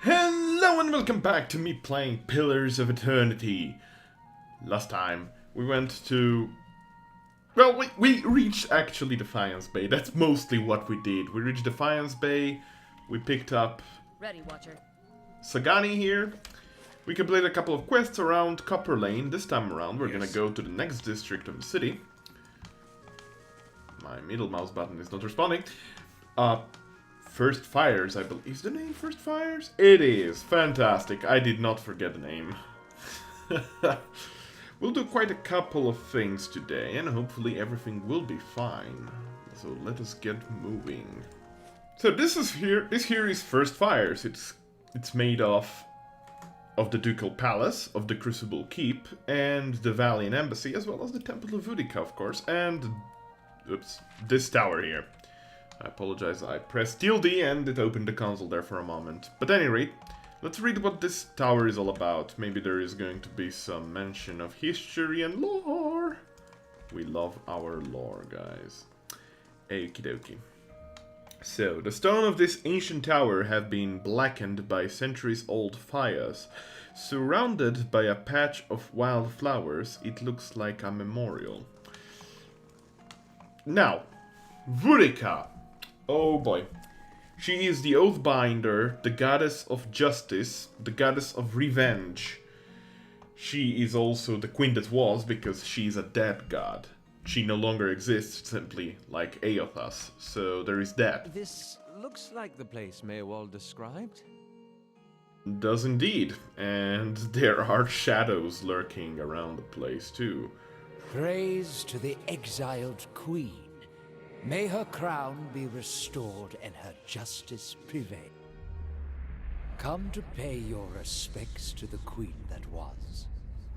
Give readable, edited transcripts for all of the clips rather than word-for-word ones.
Hello and welcome back to me playing Pillars of Eternity. Last time we went to... Well, we reached actually Defiance Bay. That's mostly what we did. We reached Defiance Bay, we picked up Ready, Watcher. Sagani here. We completed a couple of quests around Copper Lane. This time around we're gonna go to the next district of the city. My middle mouse button is not responding. First Fires, I believe. Is the name First Fires? It is. Fantastic. I did not forget the name. We'll do quite a couple of things today, and hopefully everything will be fine. So let us get moving. So this here is First Fires. It's made of the Ducal Palace, of the Crucible Keep, and the Valiant Embassy, as well as the Temple of Woedica, of course, and oops, this tower here. I apologize, I pressed TLD and it opened the console there for a moment. But at any rate, let's read what this tower is all about. Maybe there is going to be some mention of history and lore. We love our lore, guys. Okie dokie. So, the stone of this ancient tower have been blackened by centuries-old fires. Surrounded by a patch of wild flowers, it looks like a memorial. Now, Woedica. Oh boy. She is the Oathbinder, the goddess of justice, the goddess of revenge. She is also the queen that was, because she's a dead god. She no longer exists, simply like Aothas, so there is that. This looks like the place Maywald described. Does indeed, and there are shadows lurking around the place too. Praise to the exiled queen. May her crown be restored and her justice prevail. Come to pay your respects to the queen that was.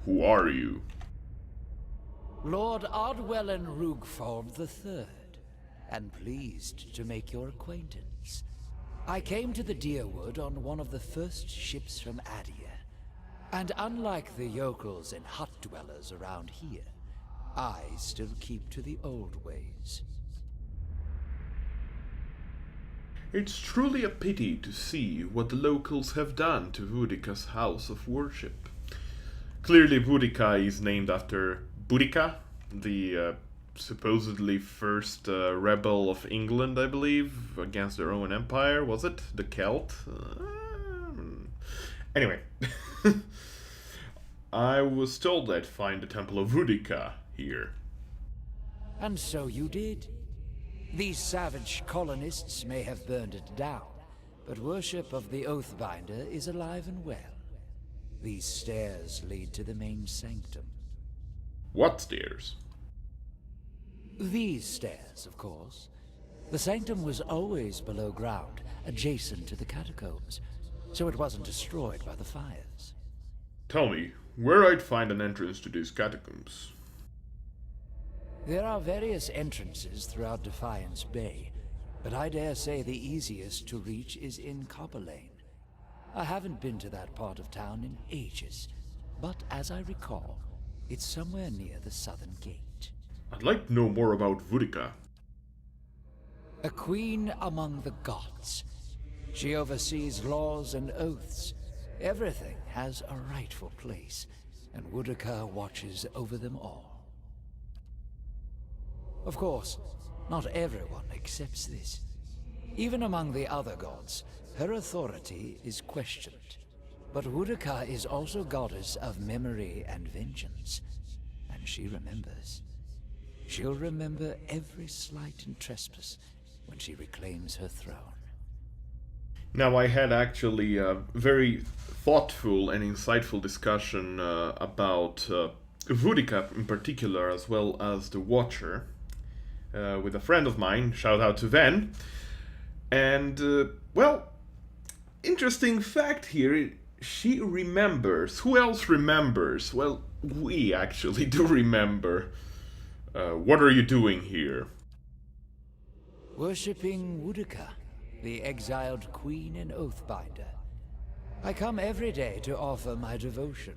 Who are you? Lord Ardwellen Rugfold III, and pleased to make your acquaintance. I came to the Deerwood on one of the first ships from Adia, and unlike the yokels and hut dwellers around here, I still keep to the old ways. It's truly a pity to see what the locals have done to Woedica's house of worship. Clearly Woedica is named after Boudicca, the supposedly first rebel of England, I believe, against their own empire. Was it? The Celt? Anyway. I was told I'd find the Temple of Woedica here. And so you did. These savage colonists may have burned it down, but worship of the Oathbinder is alive and well. These stairs lead to the main sanctum. What stairs? These stairs, of course. The sanctum was always below ground, adjacent to the catacombs, so it wasn't destroyed by the fires. Tell me, where I'd find an entrance to these catacombs? There are various entrances throughout Defiance Bay, but I dare say the easiest to reach is in Copper Lane. I haven't been to that part of town in ages, but as I recall, it's somewhere near the southern gate. I'd like to know more about Woedica. A queen among the gods. She oversees laws and oaths. Everything has a rightful place, and Woedica watches over them all. Of course, not everyone accepts this. Even among the other gods, her authority is questioned. But Woedica is also goddess of memory and vengeance, and she remembers. She'll remember every slight and trespass when she reclaims her throne. Now, I had actually a very thoughtful and insightful discussion about Woedica in particular, as well as the Watcher, with a friend of mine. Shout out to Ven. And, well, interesting fact here, she remembers. Who else remembers? Well, we actually do remember. What are you doing here? Worshipping Woedica, the exiled queen and Oathbinder. I come every day to offer my devotion.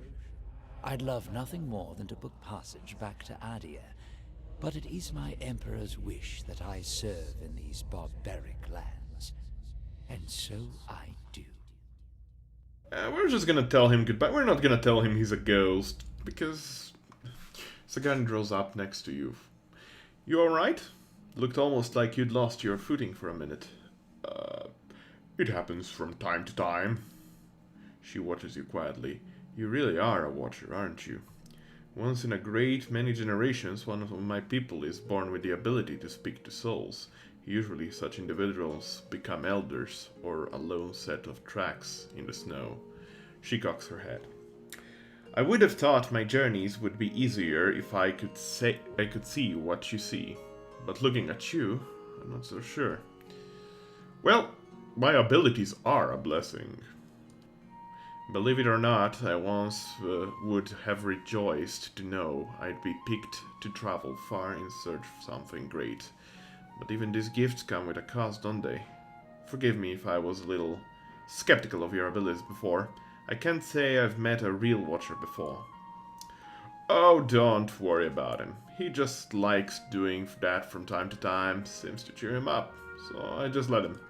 I'd love nothing more than to book passage back to Adia, but it is my Emperor's wish that I serve in these barbaric lands. And so I do. we're just gonna tell him goodbye. We're not gonna tell him he's a ghost, because Sagan draws up next to you. You alright? Looked almost like you'd lost your footing for a minute. It happens from time to time. She watches you quietly. You really are a watcher, aren't you? Once in a great many generations, one of my people is born with the ability to speak to souls. Usually such individuals become elders, or a lone set of tracks in the snow. She cocks her head. I would have thought my journeys would be easier if I could see what you see. But looking at you, I'm not so sure. Well, my abilities are a blessing. Believe it or not, I once would have rejoiced to know I'd be picked to travel far in search of something great. But even these gifts come with a cost, don't they? Forgive me if I was a little skeptical of your abilities before. I can't say I've met a real watcher before. Oh, don't worry about him. He just likes doing that from time to time. Seems to cheer him up, so I just let him.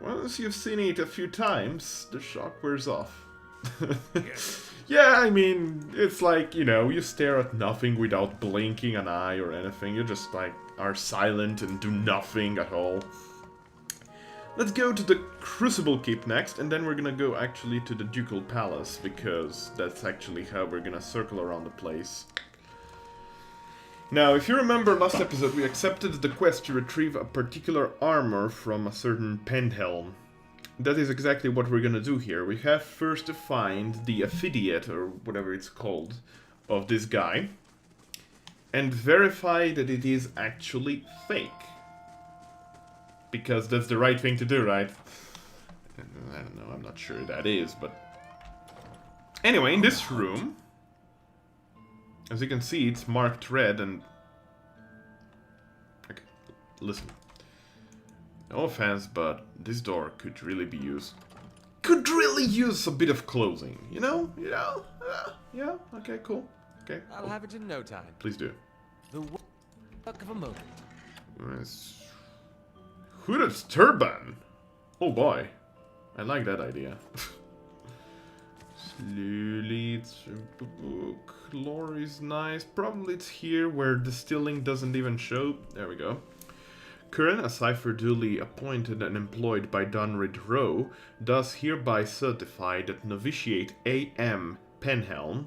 Once you've seen it a few times, the shock wears off. Yeah, I mean, it's like, you know, you stare at nothing without blinking an eye or anything. You just, like, are silent and do nothing at all. Let's go to the Crucible Keep next, and then we're gonna go actually to the Ducal Palace, because that's actually how we're gonna circle around the place. Now, if you remember last episode, we accepted the quest to retrieve a particular armor from a certain Penhelm. That is exactly what we're gonna do here. We have first to find the affiliate, or whatever it's called, of this guy, and verify that it is actually fake. Because that's the right thing to do, right? I don't know, I'm not sure that is, but... Anyway, in this room, as you can see, it's marked red and... Okay, listen. No offense, but this door could really be used. Could really use a bit of closing, you know? You know? Yeah, okay, cool. Okay. I'll cool. have it in no time. Please do. The work of a moment. Nice. Hooded turban! Oh boy. I like that idea. Slowly, it's a book. Lore is nice. Probably it's here where distilling doesn't even show. There we go. Curran, a cipher duly appointed and employed by Dunrid Rowe, does hereby certify that Novitiate A.M. Penhelm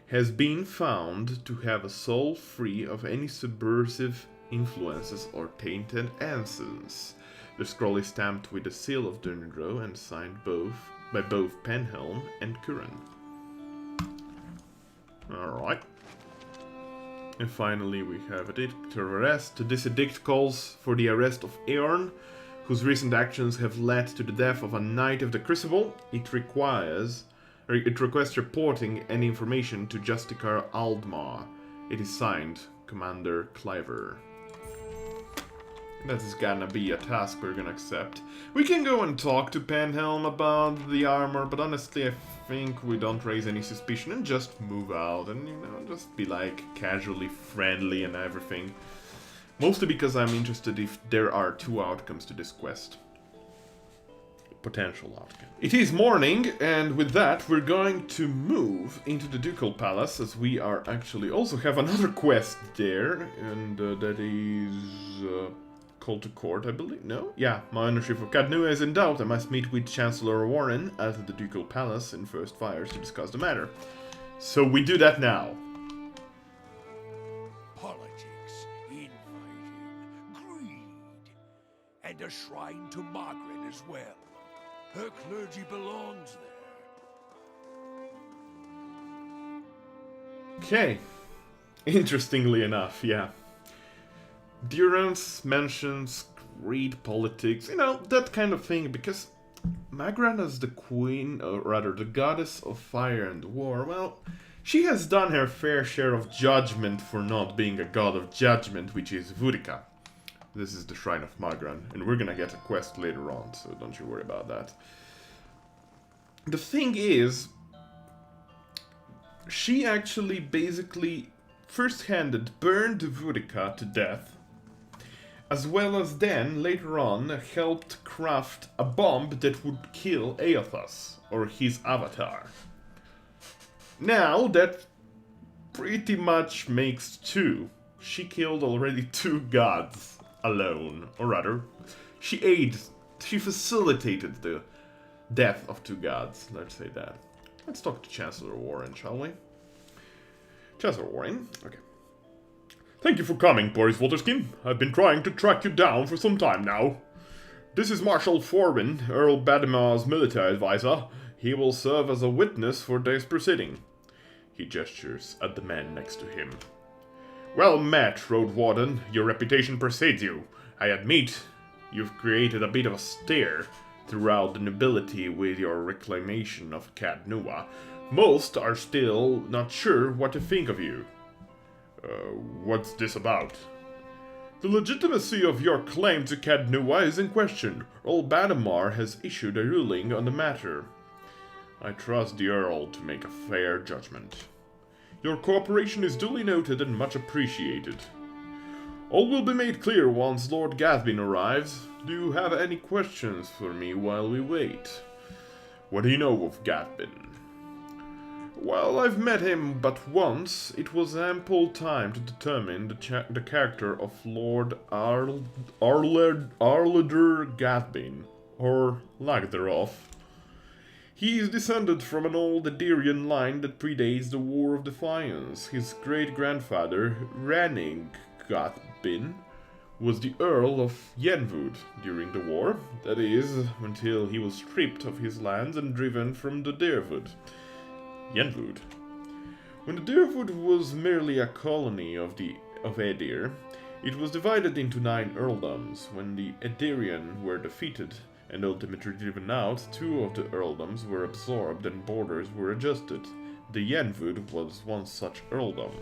has been found to have a soul free of any subversive influences or tainted essence. The scroll is stamped with the seal of Dunrid Rowe and signed by both Penhelm and Curran. Alright. And finally we have edict to arrest. This edict calls for the arrest of Aeorn, whose recent actions have led to the death of a Knight of the Crucible. It requests reporting any information to Justicar Aldmar. It is signed, Commander Cliver. That is gonna be a task we're gonna accept. We can go and talk to Penhelm about the armor, but honestly I think we don't raise any suspicion and just move out and, you know, just be like casually friendly and everything. Mostly because I'm interested if there are two outcomes to this quest. Potential outcome. It is morning, and with that we're going to move into the Ducal Palace, as we are actually also have another quest there, and that is... Call to court, I believe. No? Yeah, my ownership of Cadnua is in doubt. I must meet with Chancellor Warren at the Ducal Palace in First Fires to discuss the matter. So we do that now. Politics, infighting, greed, and a shrine to Margaret as well. Her clergy belongs there. Okay. Interestingly enough, yeah. Durance mentions greed, politics, you know, that kind of thing, because Magran as the queen, or rather the goddess of fire and war, well, she has done her fair share of judgment for not being a god of judgment, which is Woedica. This is the Shrine of Magran, and we're gonna get a quest later on, so don't you worry about that. The thing is, she actually basically first-handed burned Woedica to death, as well as then, later on, helped craft a bomb that would kill Aothas, or his avatar. Now, that pretty much makes 2. She killed already 2 gods alone, or rather, she facilitated the death of 2 gods, let's say that. Let's talk to Chancellor Warren, shall we? Chancellor Warren, okay. Thank you for coming, Boris Waterskin. I've been trying to track you down for some time now. This is Marshal Forbin, Earl Badimar's military advisor. He will serve as a witness for today's proceeding. He gestures at the man next to him. Well met, Road Warden. Your reputation precedes you. I admit, you've created a bit of a stir throughout the nobility with your reclamation of Cad Nua. Most are still not sure what to think of you. What's this about? The legitimacy of your claim to Cad Nua is in question. Earl Badamar has issued a ruling on the matter. I trust the Earl to make a fair judgment. Your cooperation is duly noted and much appreciated. All will be made clear once Lord Gathbin arrives. Do you have any questions for me while we wait? What do you know of Gathbin? Well, I've met him but once. It was ample time to determine the character of Lord Arleder Gathbin, or lack thereof. He is descended from an old Adirian line that predates the War of Defiance. His great-grandfather, Rannig Gathbin, was the Earl of Yenwood during the war, that is, until he was stripped of his lands and driven from the Deerwood. Yenwood. When the Deerwood was merely a colony of Edir, it was divided into 9 earldoms. When the Edirian were defeated and ultimately driven out, 2 of the earldoms were absorbed and borders were adjusted. The Yenwood was one such earldom.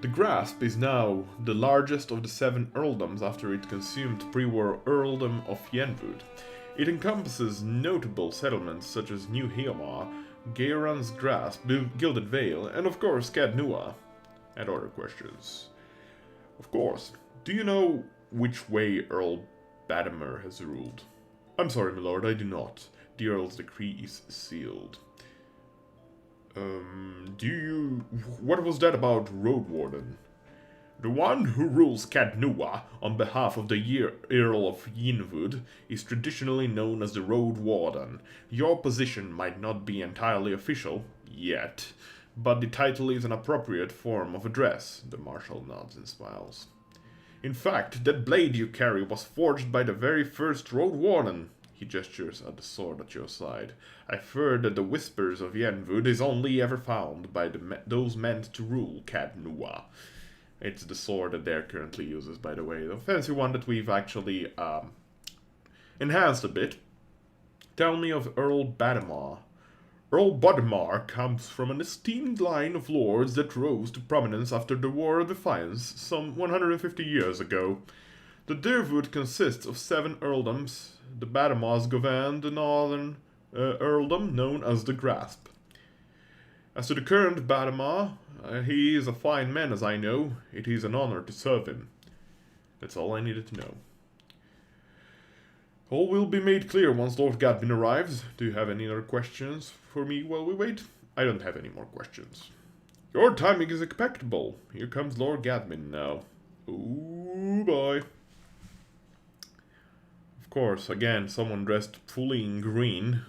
The Grasp is now the largest of the 7 earldoms after it consumed pre-war earldom of Yenwood. It encompasses notable settlements such as New Hiamar, Gairan's Grasp, Gilded Vale, and of course Cad Nua. And other questions. Of course, do you know which way Earl Badamar has ruled? I'm sorry, my lord, I do not. The Earl's decree is sealed. What was that about Road Warden? The one who rules Cad Nua on behalf of the Earl of Yenwood is traditionally known as the Road Warden. Your position might not be entirely official, yet, but the title is an appropriate form of address. The Marshal nods and smiles. In fact, that blade you carry was forged by the very first Road Warden. He gestures at the sword at your side. I've heard that the Whispers of Yenwood is only ever found by those meant to rule Cad Nua. It's the sword that Dare currently uses, by the way. The fancy one that we've actually enhanced a bit. Tell me of Earl Badamar. Earl Badamar comes from an esteemed line of lords that rose to prominence after the War of Defiance some 150 years ago. The Deerwood consists of 7 earldoms. The Badamars govern the northern earldom known as the Grasp. As to the current Badamar, he is a fine man as I know. It is an honor to serve him. That's all I needed to know. All will be made clear once Lord Gathbin arrives. Do you have any other questions for me while we wait? I don't have any more questions. Your timing is impeccable. Here comes Lord Gathbin now. Oh boy. Of course, again, someone dressed fully in green.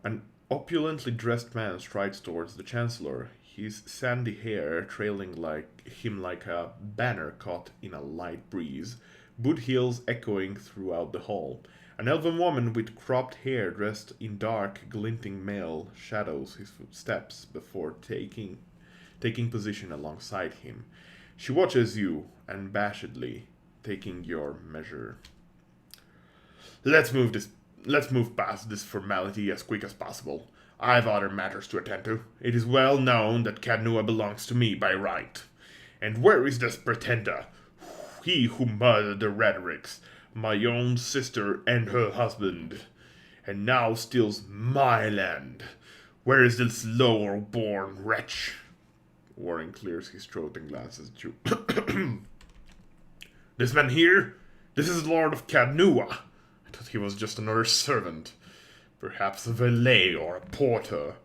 An opulently dressed man strides towards the Chancellor, his sandy hair trailing like a banner caught in a light breeze, boot heels echoing throughout the hall. An elven woman with cropped hair dressed in dark, glinting mail shadows his footsteps before taking position alongside him. She watches you, unabashedly, taking your measure. Let's move past this formality as quick as possible. I've other matters to attend to. It is well known that Cad Nua belongs to me by right. And where is this pretender? He who murdered the Rhetorics, my own sister and her husband, and now steals my land. Where is this lower-born wretch? Warren clears his throat and glances at you. This man here? This is Lord of Cadnua. I thought he was just another servant. Perhaps a valet or a porter.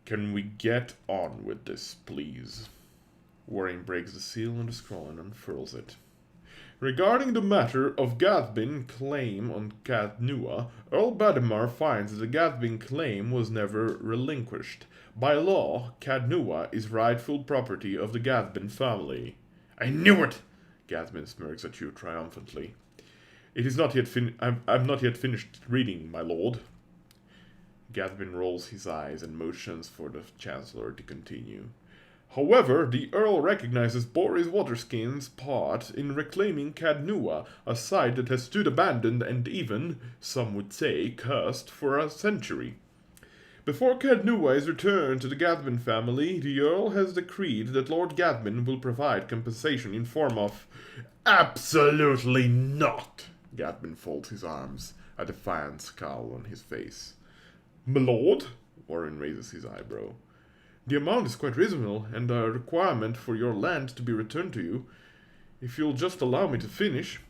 Can we get on with this, please? Warren breaks the seal on the scroll and unfurls it. Regarding the matter of Gathbin claim on Cadnua, Earl Badimar finds that the Gathbin claim was never relinquished. By law, Cadnua is rightful property of the Gathbin family. I knew it! Gathbin smirks at you triumphantly. It is not yet I'm not yet finished reading, my lord. Gathbin rolls his eyes and motions for the Chancellor to continue. However, the Earl recognizes Boris Waterskin's part in reclaiming Cadnua, a site that has stood abandoned and even, some would say, cursed for a century. Before Cadnua is returned to the Gathbin family, the Earl has decreed that Lord Gathbin will provide compensation in form of... Absolutely not! Gathbin folds his arms, a defiant scowl on his face. My lord? Warren raises his eyebrow. The amount is quite reasonable, and a requirement for your land to be returned to you. If you'll just allow me to finish...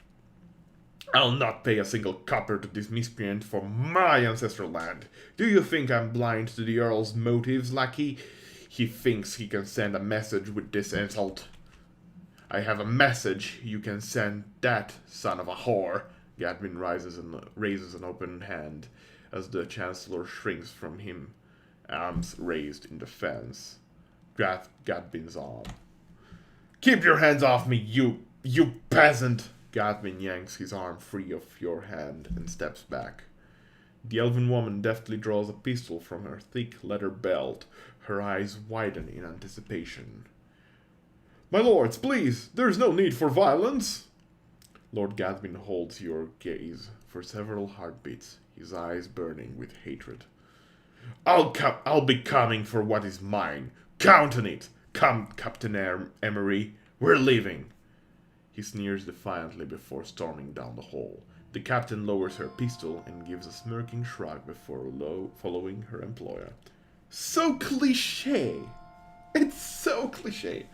I'll not pay a single copper to this miscreant for my ancestral land. Do you think I'm blind to the Earl's motives, lackey? He thinks he can send a message with this insult. I have a message you can send that son of a whore. Gathbin raises an open hand as the Chancellor shrinks from him, arms raised in defense. Gathbin's arm. Keep your hands off me, you peasant! Gathbin yanks his arm free of your hand and steps back. The elven woman deftly draws a pistol from her thick leather belt, her eyes widen in anticipation. My lords, please, there is no need for violence! Lord Gathbin holds your gaze for several heartbeats, his eyes burning with hatred. I'll be coming for what is mine. Count on it! Come, Captain Emery, we're leaving! He sneers defiantly before storming down the hall. The captain lowers her pistol and gives a smirking shrug before following her employer. So cliché! It's so cliché!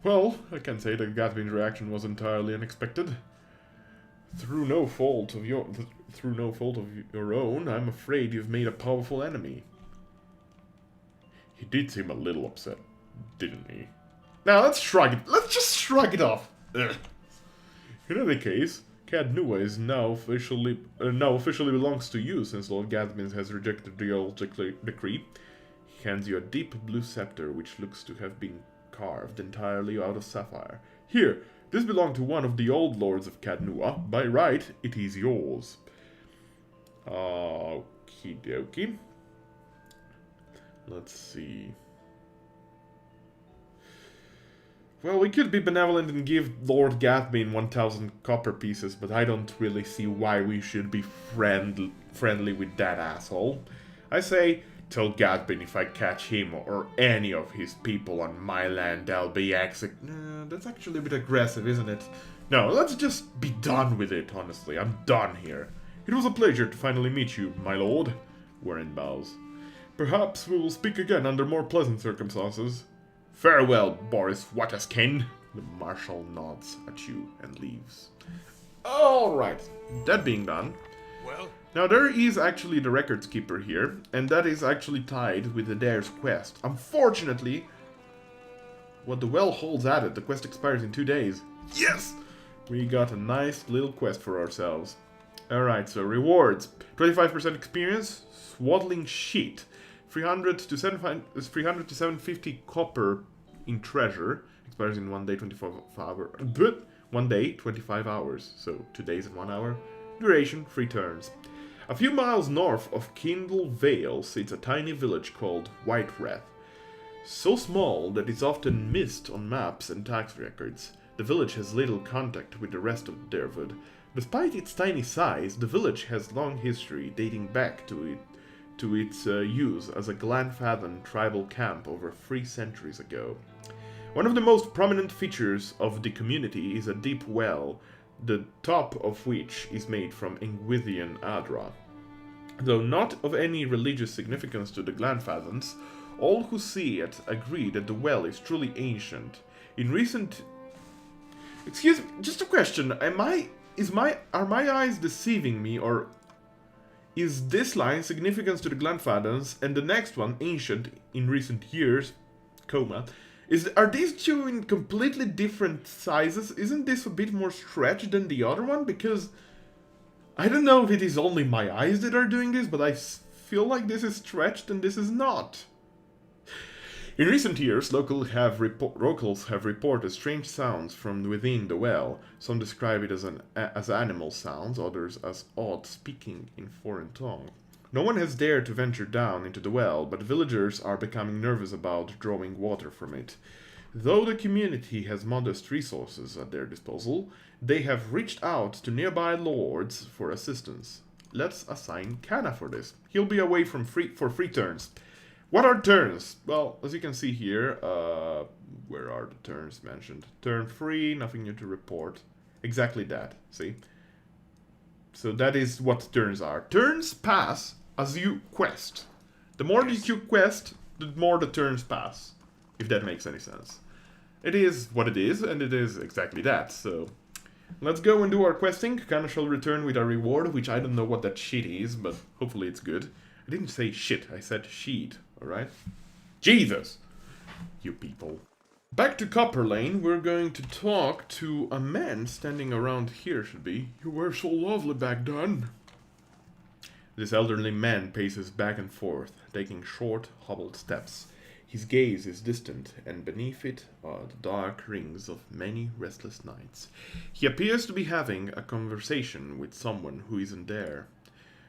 Well, I can say that Gathbin's reaction was entirely unexpected. Through no fault of your own, I'm afraid you've made a powerful enemy. He did seem a little upset, didn't he? Now let's just shrug it off. Ugh. In any case, Cadnua is now officially belongs to you since Lord Gathbin has rejected the Earl's decree. He hands you a deep blue scepter which looks to have been carved entirely out of sapphire. Here, this belonged to one of the old lords of Cadnua. By right, it is yours. Okie dokie. Let's see. Well, we could be benevolent and give Lord Gathbin 1,000 copper pieces, but I don't really see why we should be friendly with that asshole. I say, tell Gathbin if I catch him or any of his people on my land, I'll be that's actually a bit aggressive, isn't it? No, let's just be done with it, honestly. I'm done here. It was a pleasure to finally meet you, my lord. Warren bows. Perhaps we will speak again under more pleasant circumstances. Farewell, Boris Waterskin. The Marshal nods at you and leaves. Alright, that being done. Well, now there is actually the records keeper here, and that is actually tied with Adair's quest. Unfortunately, what the well holds at it, the quest expires in 2 days. Yes! We got a nice little quest for ourselves. Alright, so rewards. 25% experience, swaddling sheet. 300 to 750 copper in treasure. Expires in 1 day, 25 hours. But 1 day, 25 hours. So 2 days and 1 hour. Duration, 3 turns. A few miles north of Kindle Vale sits a tiny village called Whitewrath. So small that it's often missed on maps and tax records. The village has little contact with the rest of Derwood. Despite its tiny size, the village has long history dating back to its use as a Glanfadden tribal camp over 3 centuries ago. One of the most prominent features of the community is a deep well, the top of which is made from Engwithian Adra. Though not of any religious significance to the Glanfaddens, All who see it agree that the well is truly ancient. In recent... Excuse me, just a question. Are my eyes deceiving me, or is this line significant to the Glenfaddens and the next one, ancient in recent years, comma, are these two in completely different sizes? Isn't this a bit more stretched than the other one? Because I don't know if it is only my eyes that are doing this, but I feel like this is stretched and this is not. In recent years, locals have reported strange sounds from within the well. Some describe it as animal sounds, others as odd speaking in foreign tongue. No one has dared to venture down into the well, but villagers are becoming nervous about drawing water from it. Though the community has modest resources at their disposal, they have reached out to nearby lords for assistance. Let's assign Kana for this. He'll be away for free turns. What are turns? Well, as you can see here, where are the turns mentioned? Turn free, nothing new to report. Exactly that, see? So that is what turns are. Turns pass as you quest. The more that you quest, the more the turns pass. If that makes any sense. It is what it is, and it is exactly that, so... Let's go and do our questing. Kana shall return with a reward, which I don't know what that shit is, but hopefully it's good. I didn't say shit, I said sheet, alright? Jesus! You people. Back to Copper Lane, we're going to talk to a man standing around here, should be. You were so lovely back then. This elderly man paces back and forth, taking short, hobbled steps. His gaze is distant, and beneath it are the dark rings of many restless nights. He appears to be having a conversation with someone who isn't there.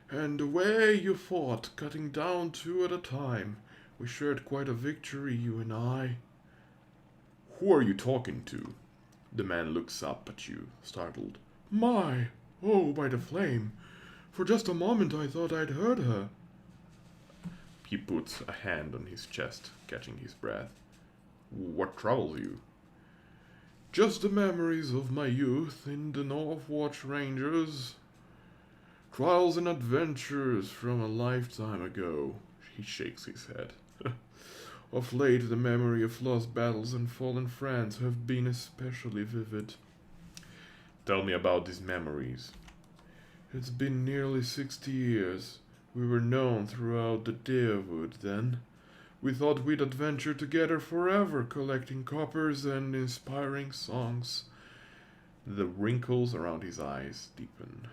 And the way you fought, cutting down two at a time. We shared quite a victory, you and I. Who are you talking to? The man looks up at you, startled. My! Oh, by the flame! For just a moment I thought I'd heard her. He puts a hand on his chest, catching his breath. What troubles you? Just the memories of my youth in the Northwatch Rangers. Trials and adventures from a lifetime ago. He shakes his head. Of late, the memory of lost battles and fallen friends have been especially vivid. Tell me about these memories. It's been nearly 60 years. We were known throughout the Deerwood then. We thought we'd adventure together forever, collecting coppers and inspiring songs. The wrinkles around his eyes deepen.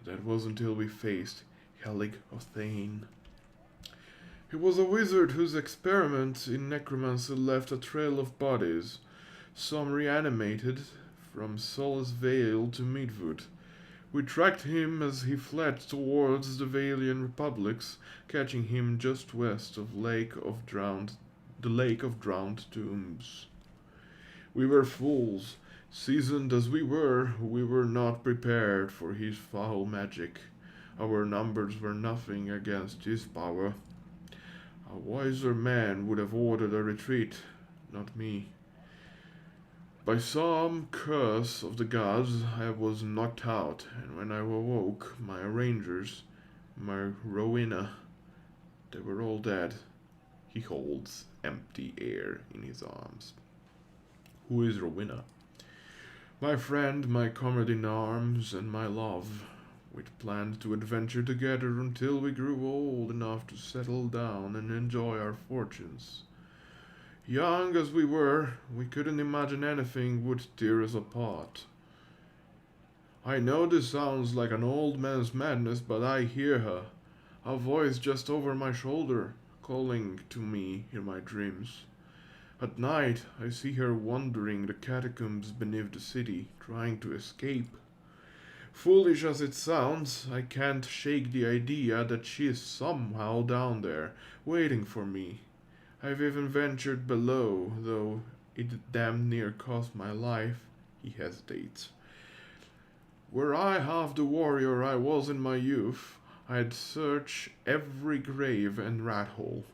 That was until we faced Helig of Thane. He was a wizard whose experiments in necromancy left a trail of bodies, some reanimated, from Solace Vale to Meadwood. We tracked him as he fled towards the Valian Republics, catching him just west of the Lake of Drowned Tombs. We were fools. Seasoned as we were not prepared for his foul magic. Our numbers were nothing against his power. A wiser man would have ordered a retreat, not me. By some curse of the gods, I was knocked out, and when I awoke, my rangers, my Rowena, they were all dead. He holds empty air in his arms. Who is Rowena? My friend, my comrade in arms, and my love. We'd planned to adventure together until we grew old enough to settle down and enjoy our fortunes. Young as we were, we couldn't imagine anything would tear us apart. I know this sounds like an old man's madness, but I hear her, a voice just over my shoulder, calling to me in my dreams. At night, I see her wandering the catacombs beneath the city, trying to escape. Foolish as it sounds, I can't shake the idea that she is somehow down there, waiting for me. I've even ventured below, though it damn near cost my life. He hesitates. Were I half the warrior I was in my youth, I'd search every grave and rat hole.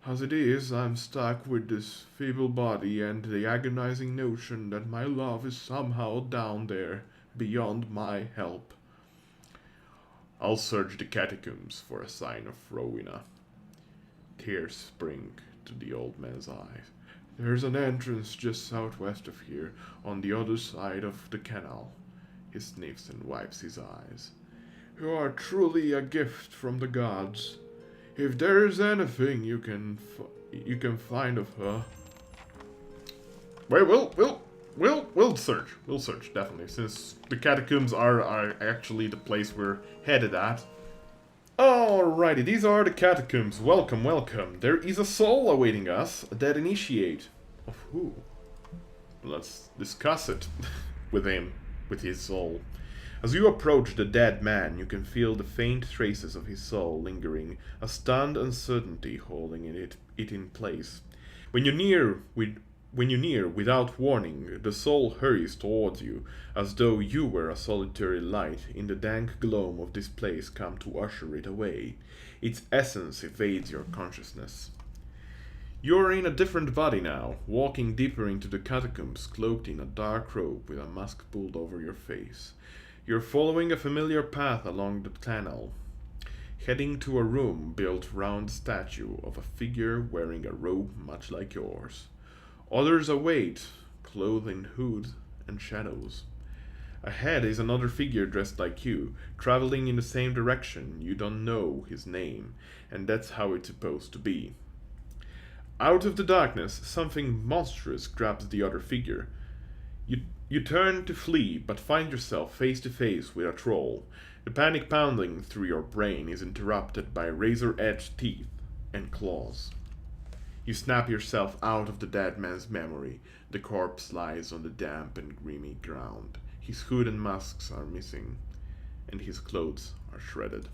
As it is, I'm stuck with this feeble body and the agonizing notion that my love is somehow down there, beyond my help. I'll search the catacombs for a sign of Rowena. Tears spring to the old man's eyes. There's an entrance just southwest of here, on the other side of the canal. He sniffs and wipes his eyes. You are truly a gift from the gods. If there is anything you can find of her. Wait, we'll search. We'll search, definitely, since the catacombs are actually the place we're headed at. Alrighty, these are the catacombs. Welcome, welcome. There is a soul awaiting us, a dead initiate. Of who? Let's discuss it with him, with his soul. As you approach the dead man, you can feel the faint traces of his soul lingering, a stunned uncertainty holding it in place. When you near without warning, the soul hurries towards you, as though you were a solitary light in the dank gloom of this place come to usher it away. Its essence evades your consciousness. You are in a different body now, walking deeper into the catacombs, cloaked in a dark robe with a mask pulled over your face. You're following a familiar path along the canal, heading to a room built round a statue of a figure wearing a robe much like yours. Others await, clothed in hood and shadows. Ahead is another figure dressed like you, traveling in the same direction. You don't know his name, and that's how it's supposed to be. Out of the darkness, something monstrous grabs the other figure. You turn to flee, but find yourself face to face with a troll. The panic pounding through your brain is interrupted by razor-edged teeth and claws. You snap yourself out of the dead man's memory. The corpse lies on the damp and grimy ground. His hood and masks are missing, and his clothes are shredded.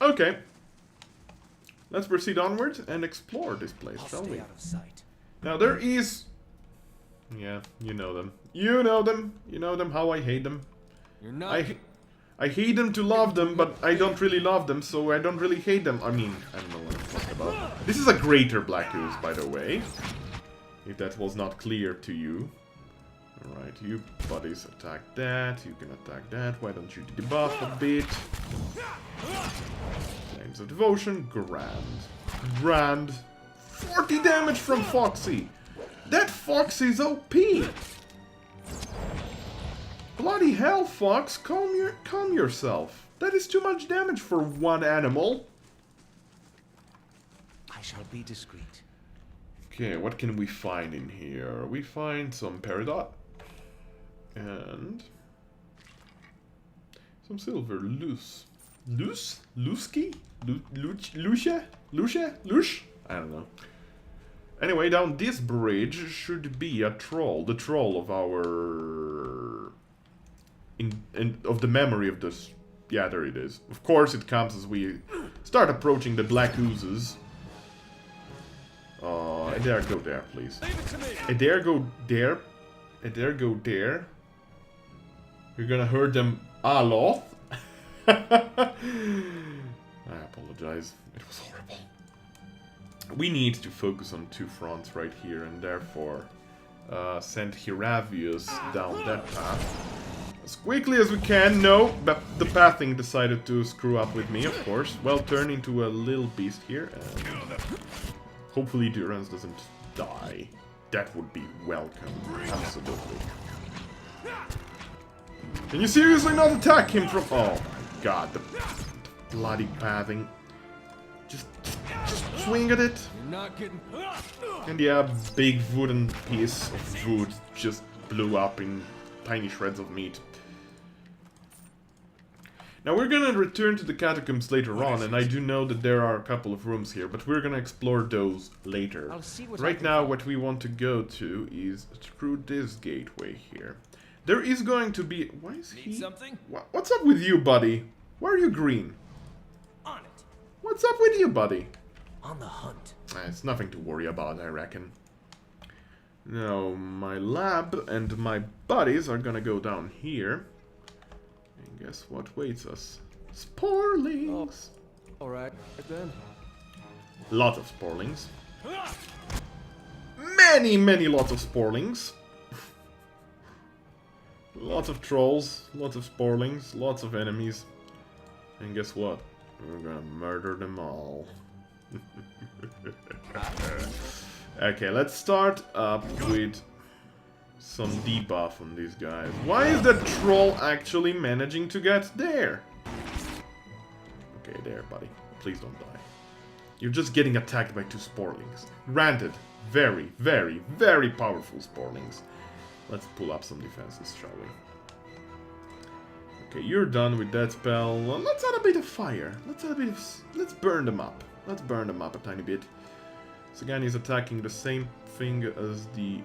Okay. Let's proceed onwards and explore this place, shall we? Out of sight. Now there is... Yeah, you know them. You know them. You know them, how I hate them. You're not. I hate them to love them, but I don't really love them, so I don't really hate them. I mean, I don't know what I'm talking about. This is a greater Black Ooze, by the way. If that was not clear to you. Alright, you buddies attack that. You can attack that. Why don't you debuff a bit? Flames of Devotion. Grand. 40 damage from Foxy. That Fox is OP. Bloody hell, Fox. Calm yourself. That is too much damage for one animal. I shall be discreet. Okay, what can we find in here? We find some peridot. And... some silver loose. Loose? Lusky? Lucia? I don't know. Anyway, down this bridge should be a troll. The troll of our... of the memory of this... Yeah, there it is. Of course it comes as we start approaching the Black Oozes. I dare go there, please. I dare go there. I dare go there. You're gonna hurt them a lot. I apologize. It was horrible. We need to focus on two fronts right here, and therefore send Hiravius down that path as quickly as we can. No, but the pathing decided to screw up with me, of course. Well, turn into a little beast here, and hopefully Durance doesn't die. That would be welcome, absolutely. Can you seriously not attack him from... Oh my god, the bloody pathing. Just swing at it. You're not getting. And yeah, big wooden piece of wood just blew up in tiny shreds of meat. Now we're gonna return to the catacombs later on, and I do know that there are a couple of rooms here, but we're gonna explore those later. I'll see what Right now, what we want to go to is through this gateway here. There is going to be... Why is he... Need something? What's up with you, buddy? Why are you green? On it. What's up with you, buddy? On the hunt. It's nothing to worry about, I reckon. Now, my lab and my buddies are gonna go down here. And guess what waits us? Sporlings! Oh, alright, then. Lot of sporlings. Many lots of sporlings. Lots of trolls, lots of sporlings, lots of enemies. And guess what? We're gonna murder them all. Okay, let's start up with some debuff on these guys. Why is that troll actually managing to get there? Okay, there, buddy. Please don't die. You're just getting attacked by 2 sporlings. Granted, very, very, very powerful sporlings. Let's pull up some defenses, shall we? Okay, you're done with that spell. Well, let's add a bit of fire. Let's burn them up. Let's burn them up a tiny bit. Sagani is attacking the same thing as the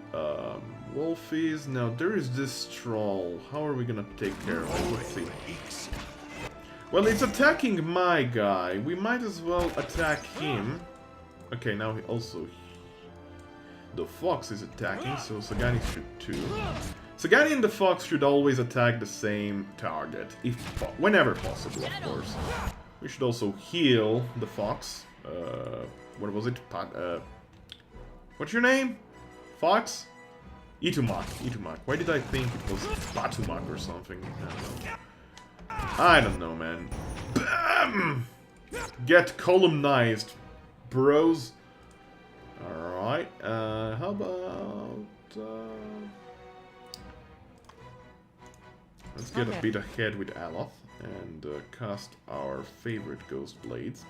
wolf is. Now, there is this troll. How are we gonna take care of it? Let's see. Well, it's attacking my guy. We might as well attack him. Okay, now he also... The fox is attacking, so Sagani should too. Sagani and the fox should always attack the same target, whenever possible, of course. We should also heal the fox. What was it? What's your name? Fox? Itumak. Itumak. Why did I think it was Batumak or something? I don't know, man. Bam! Get columnized, bros. Alright, how about... let's get a bit ahead with Aloth and cast our favorite Ghost Blades.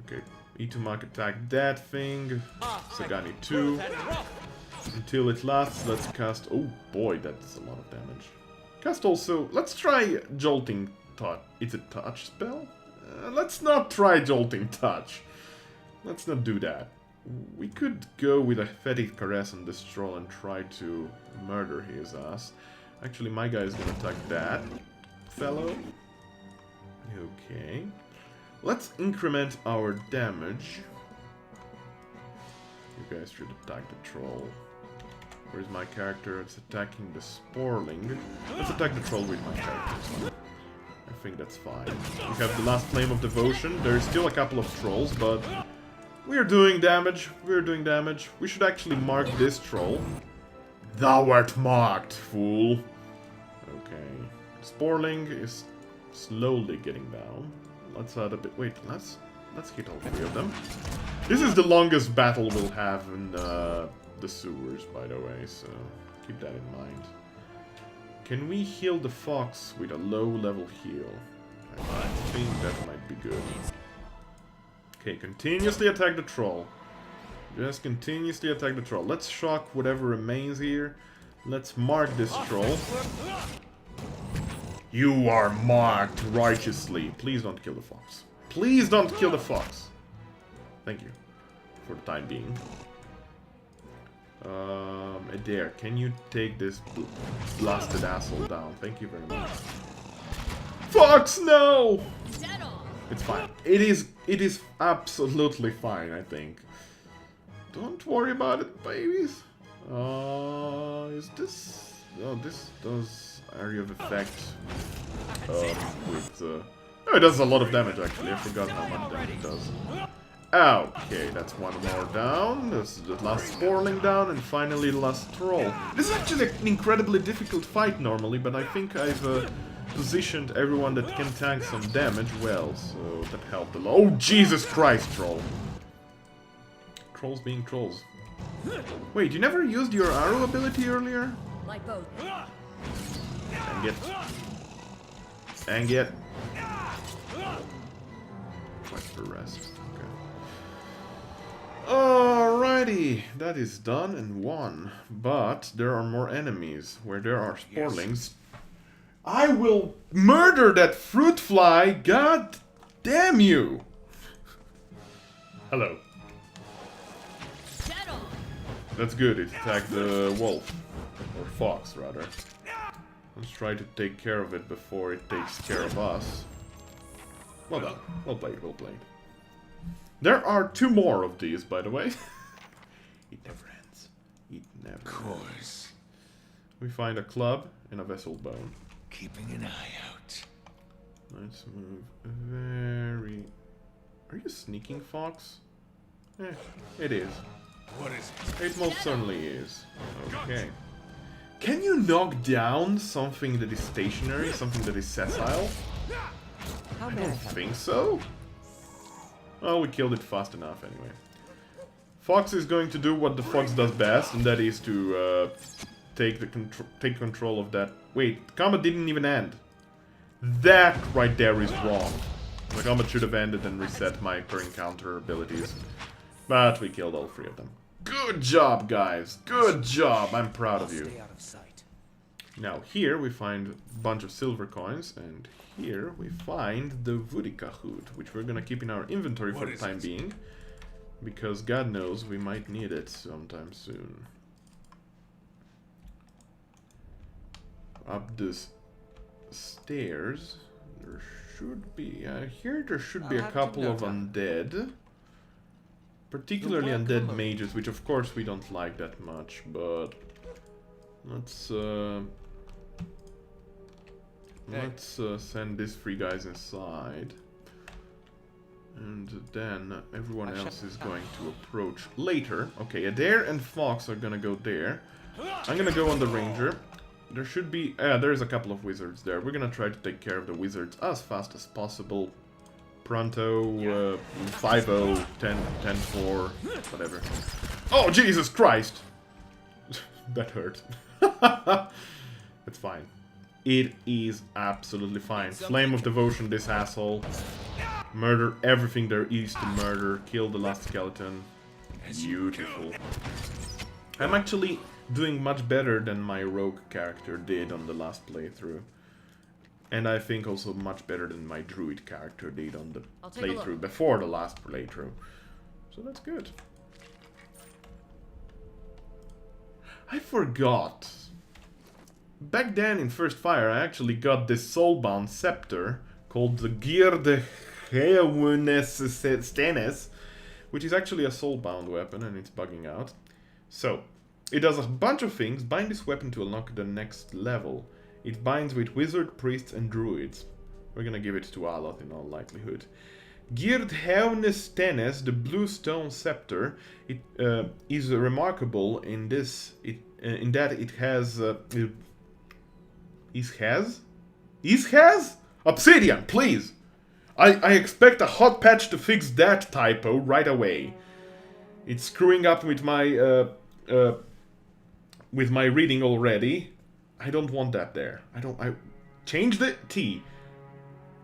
Okay, Itumak attack that thing. Sagani 2. Until it lasts, let's cast... Oh boy, that's a lot of damage. Cast also... Let's try Jolting Touch. It's a touch spell? Let's not try Jolting Touch. Let's not do that. We could go with a Fetid Caress on this troll and try to murder his ass. Actually, my guy is gonna attack that fellow. Okay. Let's increment our damage. You guys should attack the troll. Where's my character? It's attacking the Sporling. Let's attack the troll with my character. I think that's fine. We have the last Flame of Devotion. There's still a couple of trolls, but we're doing damage. We're doing damage. We should actually mark this troll. Thou art marked, fool. Okay. Sporling is slowly getting down. Let's add a bit. Wait, let's hit all 3 of them. This is the longest battle we'll have in the sewers, by the way, so keep that in mind. Can we heal the fox with a low-level heal? I think that might be good. Okay, continuously attack the troll. Just continuously attack the troll. Let's shock whatever remains here. Let's mark this troll. You are marked righteously. Please don't kill the fox. Please don't kill the fox. Thank you. For the time being. Adair, can you take this blasted asshole down? Thank you very much. Fox, no! It's fine. It is absolutely fine, I think. Don't worry about it, babies. Is this... Oh, this does area of effect with... Oh, it does a lot of damage, actually. I forgot how much damage it does. Okay, that's one more down. This is the last Sporling down, and finally the last Troll. This is actually an incredibly difficult fight normally, but I think I've positioned everyone that can tank some damage well, so that helped a lot. Oh, Jesus Christ, Troll. Trolls being trolls. Wait, you never used your arrow ability earlier? Like both. And get. And get. What's the rest? Okay. Alrighty, that is done and won. But there are more enemies. Where there are Sporlings. I will murder that fruit fly! God damn you! Hello. That's good, it attacked the wolf. Or fox, rather. Let's try to take care of it before it takes care of us. Well done. Well played, well played. There are 2 more of these, by the way. It never ends. It never ends. We find a club and a vessel bone. Keeping an eye out. Let's move very... Are you sneaking, fox? It is. What is it? It most certainly is. Okay. Can you knock down something that is stationary, something that is sessile? I don't think so. Oh, we killed it fast enough anyway. Fox is going to do what the fox does best, and that is to take control of that. Wait, the combat didn't even end. That right there is wrong. The combat should have ended and reset my current counter abilities. But we killed all 3 of them. Good job, guys. Good job. I'm proud of you. Stay out of sight. Now here we find a bunch of silver coins, and here we find the Woedica hood, which we're gonna keep in our inventory for the time being. Because God knows we might need it sometime soon. Up this stairs, there should be... here there should be a couple of undead. Particularly undead mages, which of course we don't like that much, but... Let's send these 3 guys inside. And then everyone else is going to approach later. Okay, Adair and Fox are gonna go there. I'm gonna go on the Ranger. There should be... there's a couple of wizards there. We're gonna try to take care of the wizards as fast as possible. Pronto, 5-0, 10-4, whatever. Oh, Jesus Christ! That hurt. It's fine. It is absolutely fine. Flame of Devotion, this asshole. Murder everything there is to murder. Kill the last skeleton. Beautiful. I'm actually doing much better than my rogue character did on the last playthrough. And I think also much better than my druid character did on the playthrough before the last playthrough. So that's good. I forgot. Back then in First Fire I actually got this soulbound scepter called the Defiance, which is actually a soulbound weapon and it's bugging out. So, it does a bunch of things. Bind this weapon to unlock the next level. It binds with wizard, priests and druids. We're gonna give it to Aloth in all likelihood. Defiance, the blue stone scepter, it is remarkable in this, in that it has... Obsidian, please! I expect a hot patch to fix that typo right away. It's screwing up with my reading already. I don't want that there. I change the T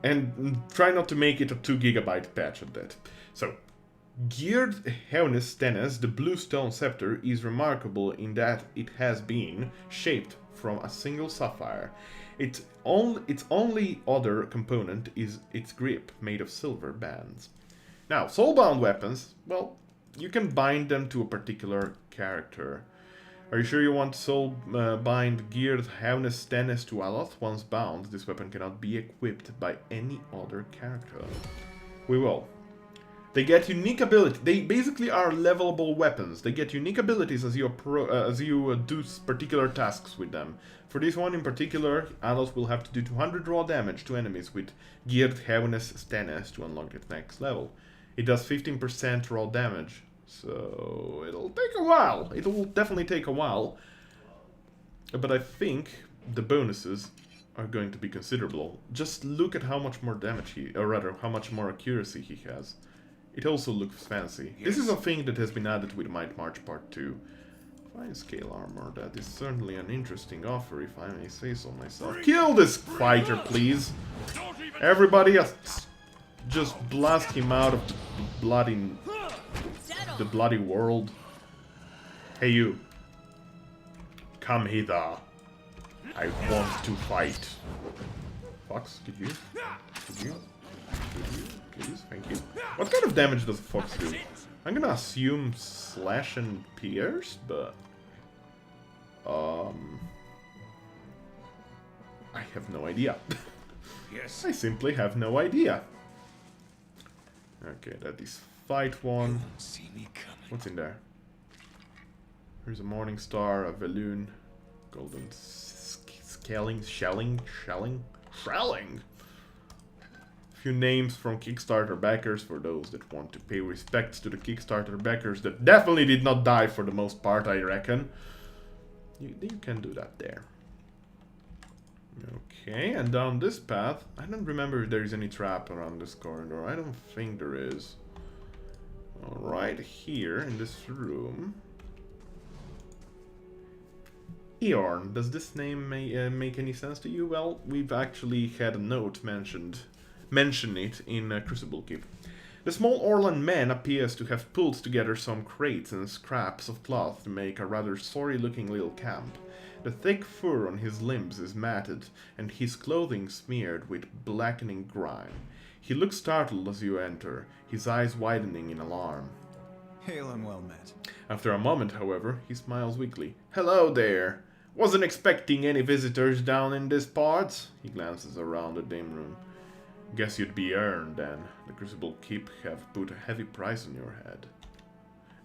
and try not to make it a 2 GB patch of that. So, Defiance, the blue stone scepter, is remarkable in that it has been shaped from a single sapphire. Its only other component is its grip, made of silver bands. Now, soulbound weapons, well, you can bind them to a particular character. Are you sure you want to bind Defiance to Aloth? Once bound, this weapon cannot be equipped by any other character. We will. They get unique ability. They basically are levelable weapons. They get unique abilities as you do particular tasks with them. For this one in particular, Aloth will have to do 200 raw damage to enemies with Defiance to unlock its next level. It does 15% raw damage, so it'll take a while. It will definitely take a while. But I think the bonuses are going to be considerable. Just look at how much more damage or rather, how much more accuracy he has. It also looks fancy. Yes. This is a thing that has been added with Might March Part 2. Fine scale armor, that is certainly an interesting offer, if I may say so myself. Kill this fighter, please! Everybody just blast him out of the bloody world. Hey you. Come hither. I want to fight. Fox, could you? Please, thank you. What kind of damage does Fox do? I'm gonna assume slash and pierce, but... I have no idea. Yes. I simply have no idea. Okay, that is fight one. See me coming. What's in there? There's a Morning Star, a Veloon, golden shelling. Few names from Kickstarter backers for those that want to pay respects to the Kickstarter backers that definitely did not die for the most part, I reckon. You can do that there. Okay, and down this path, I don't remember if there is any trap around this corridor. I don't think there is. Alright, here in this room. Eorn, does this name make any sense to you? Well, we've actually had a note mention it in Crucible Keep. The small Orlan man appears to have pulled together some crates and scraps of cloth to make a rather sorry-looking little camp. The thick fur on his limbs is matted, and his clothing smeared with blackening grime. He looks startled as you enter, his eyes widening in alarm. Hail and well met. After a moment, however, he smiles weakly. Hello there! Wasn't expecting any visitors down in these parts. He glances around the dim room. Guess you'd be Aaron then. The Crucible Keep have put a heavy price on your head.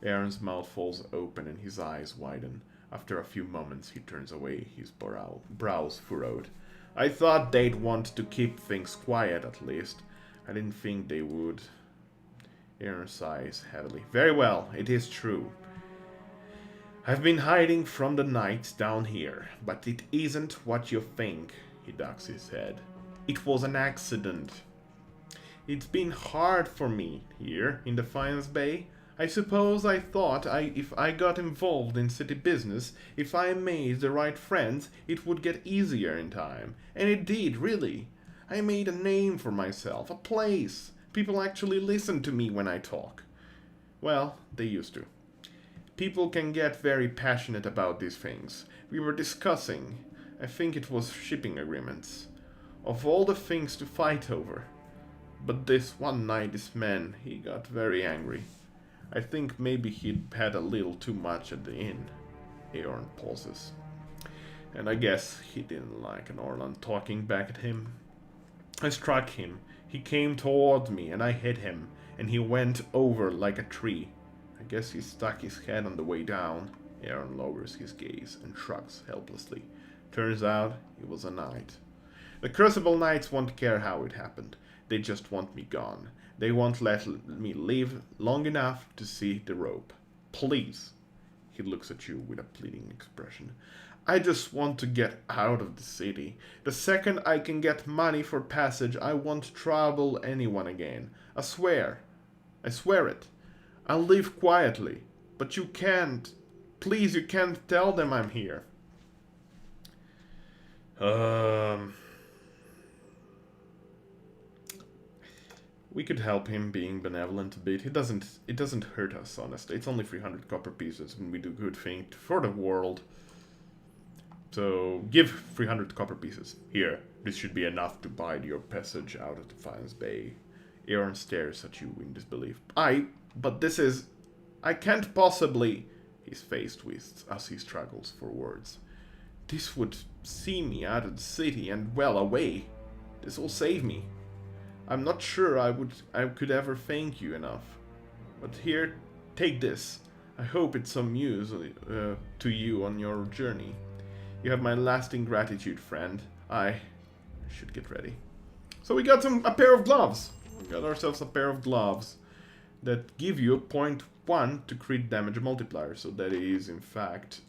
Aaron's mouth falls open and his eyes widen. After a few moments he turns away, his brows furrowed. I thought they'd want to keep things quiet at least. I didn't think they would. Aaron sighs heavily. Very well, it is true. I've been hiding from the knights down here, but it isn't what you think. He ducks his head. It was an accident. It's been hard for me here in Defiance Bay. I suppose I thought if I got involved in city business, if I made the right friends, it would get easier in time. And it did, really. I made a name for myself, a place. People actually listen to me when I talk. Well, they used to. People can get very passionate about these things. We were discussing, I think it was shipping agreements, of all the things to fight over. But this one night, this man, he got very angry. I think maybe he'd had a little too much at the inn. Eorn pauses. And I guess he didn't like an Orlan talking back at him. I struck him. He came toward me and I hit him, and he went over like a tree. I guess he stuck his head on the way down. Eorn lowers his gaze and shrugs helplessly. Turns out he was a knight. The Crucible Knights won't care how it happened. They just want me gone. They won't let me live long enough to see the rope. Please. He looks at you with a pleading expression. I just want to get out of the city. The second I can get money for passage, I won't trouble anyone again. I swear. I swear it. I'll live quietly. But you can't. Please, you can't tell them I'm here. We could help him being benevolent a bit. It doesn't hurt us, honestly. It's only 300 copper pieces and we do good thing for the world. So give 300 copper pieces. Here, this should be enough to buy your passage out of Defiance Bay. Eorn stares at you in disbelief. But this is... I can't possibly... His face twists as he struggles for words. This would see me out of the city and well away. This will save me. I'm not sure I could ever thank you enough. But here, take this. I hope it's some use to you on your journey. You have my lasting gratitude, friend. I should get ready. So we got a pair of gloves. We got ourselves a pair of gloves that give you a 0.1 to crit damage multiplier. So that is, in fact,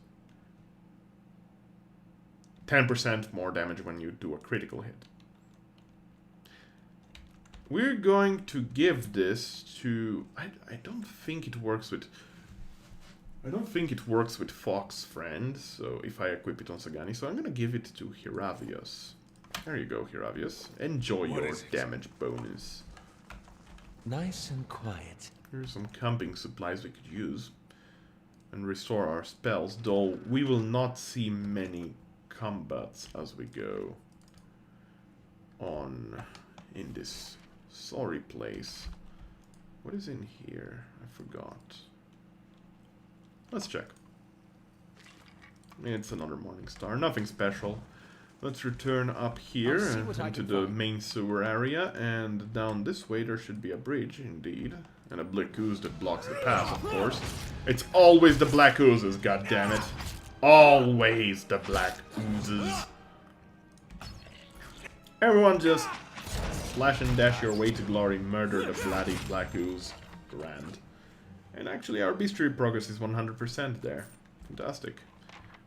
10% more damage when you do a critical hit. We're going to give this to... I don't think it works with... I don't think it works with Fox Friend, so if I equip it on Sagani, so I'm gonna give it to Hiravius. There you go, Hiravius. Enjoy your damage bonus. Nice and quiet. Here's some camping supplies we could use. And restore our spells, though we will not see many combats as we go on in this sorry place. What is in here? I forgot. Let's check. It's another morning star. Nothing special. Let's return up here into the main sewer area, and down this way there should be a bridge, indeed. And a black ooze that blocks the path, of course. It's always the black oozes, goddammit. Always the black oozes. Everyone just slash and dash your way to glory, murder the bloody black ooze. Grand. And actually our bestiary progress is 100% there. Fantastic.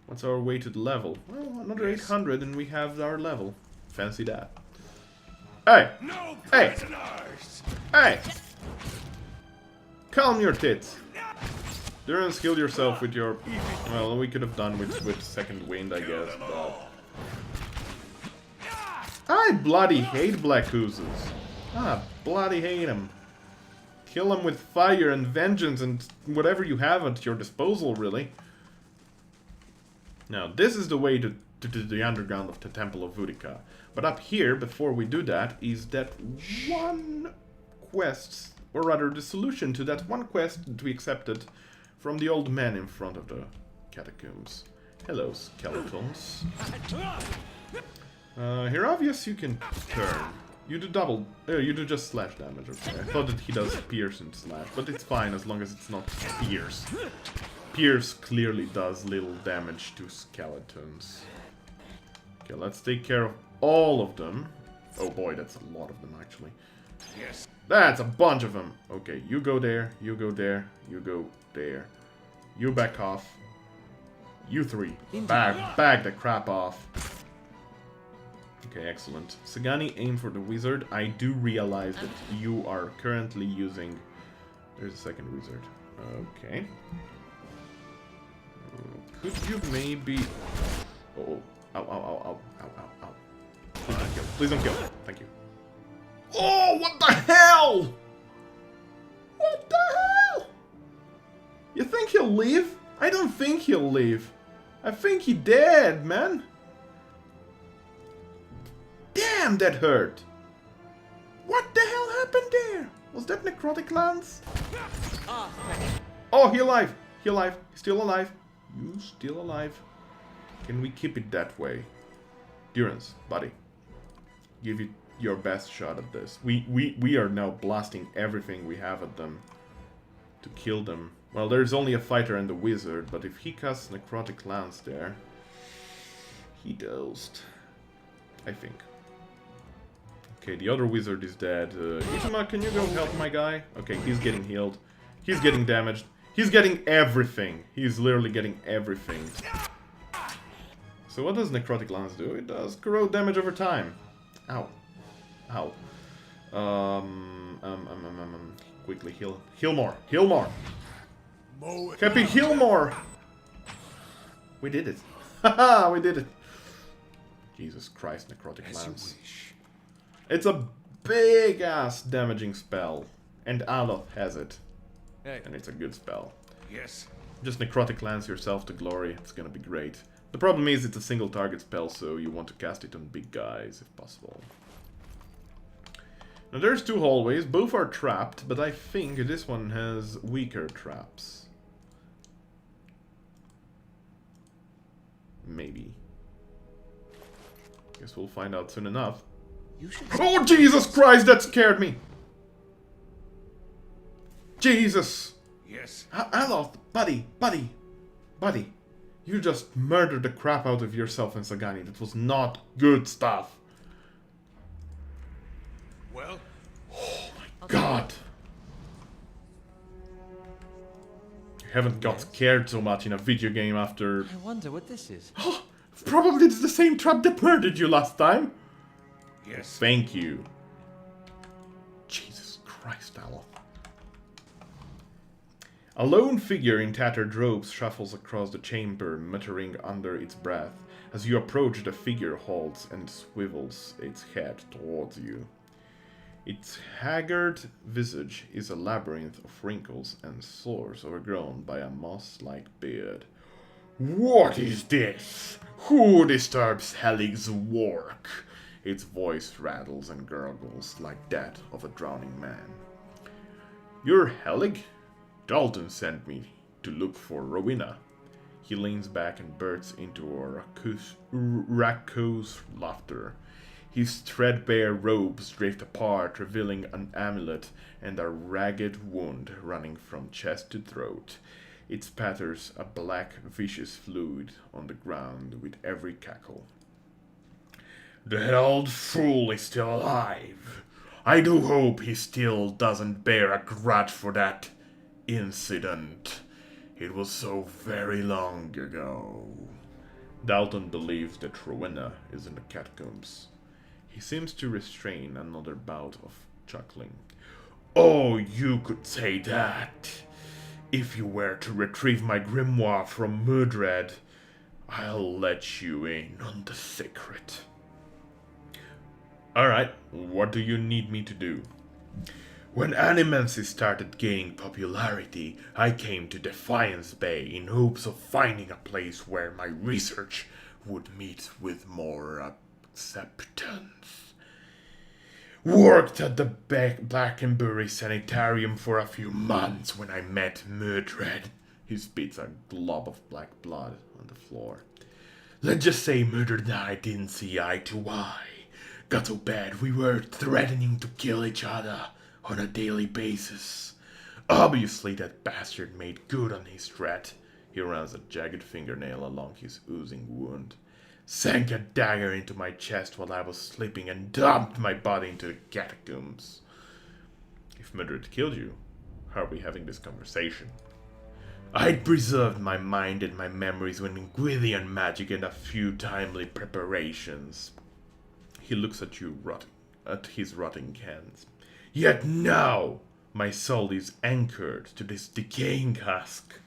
What's our weighted level? Well, another 800 and we have our level. Fancy that. Hey! No Hey! prisoners! Hey! calm your tits. Durance, heal yourself with your... Well, we could have done with second wind, I guess, but... I bloody hate Black Oozes. Ah, bloody hate them. Kill them with fire and vengeance and whatever you have at your disposal, really. Now, this is the way to the underground of the Temple of Woedica. But up here, before we do that, is that one quest, or rather the solution to that one quest that we accepted from the old man in front of the catacombs. Hello, skeletons. Heravius, you can turn. You do double, you do just slash damage, okay. I thought that he does pierce and slash, but it's fine as long as it's not pierce. Pierce clearly does little damage to skeletons. Okay, let's take care of all of them. Oh boy, that's a lot of them actually. Yes. That's a bunch of them. Okay, you go there, you go there, you go there. You back off. You three, bag the crap off. Okay, excellent. Sagani, aim for the wizard. I do realize that you are currently using... There's a second wizard. Okay. Could you maybe... Oh, ow, ow, ow, ow, ow, ow, ow. Please don't kill. Please don't kill. Thank you. Oh, what the hell? What the hell? You think he'll leave? I don't think he'll leave. I think he dead, man. Damn, that hurt! What the hell happened there? Was that necrotic lance? Oh, he alive! He alive! He's still alive! You still alive? Can we keep it that way? Durance, buddy. Give it your best shot at this. We are now blasting everything we have at them to kill them. Well, there's only a fighter and a wizard, but if he casts necrotic lance there, he dosed. I think. Okay, the other wizard is dead. Itama, can you go help my guy? Okay, he's getting healed. He's getting damaged. He's getting everything. He's literally getting everything. So what does Necrotic Lance do? It does corrode damage over time. Ow. Ow. Quickly heal. Heal more. Heal more. Happy heal more. We did it. Haha, we did it. Jesus Christ, Necrotic Lance. It's a big-ass damaging spell. And Aloth has it. Hey. And it's a good spell. Yes. Just Necrotic Lance yourself to glory. It's gonna be great. The problem is it's a single target spell, so you want to cast it on big guys if possible. Now there's two hallways. Both are trapped, but I think this one has weaker traps. Maybe. Guess we'll find out soon enough. Oh, Jesus Christ, that scared me! Jesus! Yes. Aloth, buddy. You just murdered the crap out of yourself and Sagani. That was not good stuff. Well? Oh my god. You haven't got scared so much in a video game after... I wonder what this is. Probably it's the same trap that murdered you last time. Yes. Thank you. Jesus Christ, Aloth. A lone figure in tattered robes shuffles across the chamber, muttering under its breath. As you approach, the figure halts and swivels its head towards you. Its haggard visage is a labyrinth of wrinkles and sores overgrown by a moss-like beard. What is this? Who disturbs Helig's work? Its voice rattles and gurgles like that of a drowning man. You're Helig? Dalton sent me to look for Rowena. He leans back and bursts into a raucous laughter. His threadbare robes drift apart, revealing an amulet and a ragged wound running from chest to throat. It spatters a black, vicious fluid on the ground with every cackle. The old fool is still alive. I do hope he still doesn't bear a grudge for that incident. It was so very long ago. Dalton believes that Rowena is in the catacombs. He seems to restrain another bout of chuckling. Oh, you could say that. If you were to retrieve my grimoire from Mudred, I'll let you in on the secret. Alright, what do you need me to do? When animancy started gaining popularity, I came to Defiance Bay in hopes of finding a place where my research would meet with more acceptance. Worked at the Blackenbury Sanitarium for a few months when I met Mudred. He spits a glob of black blood on the floor. Let's just say Mudred and I didn't see eye to eye. Got so bad we were threatening to kill each other on a daily basis. Obviously that bastard made good on his threat. He runs a jagged fingernail along his oozing wound. Sank a dagger into my chest while I was sleeping and dumped my body into the catacombs. If Mudred killed you, how are we having this conversation? I'd preserved my mind and my memories with Ingwithian magic and a few timely preparations. He looks at you at his rotting hands. Yet now, my soul is anchored to this decaying husk.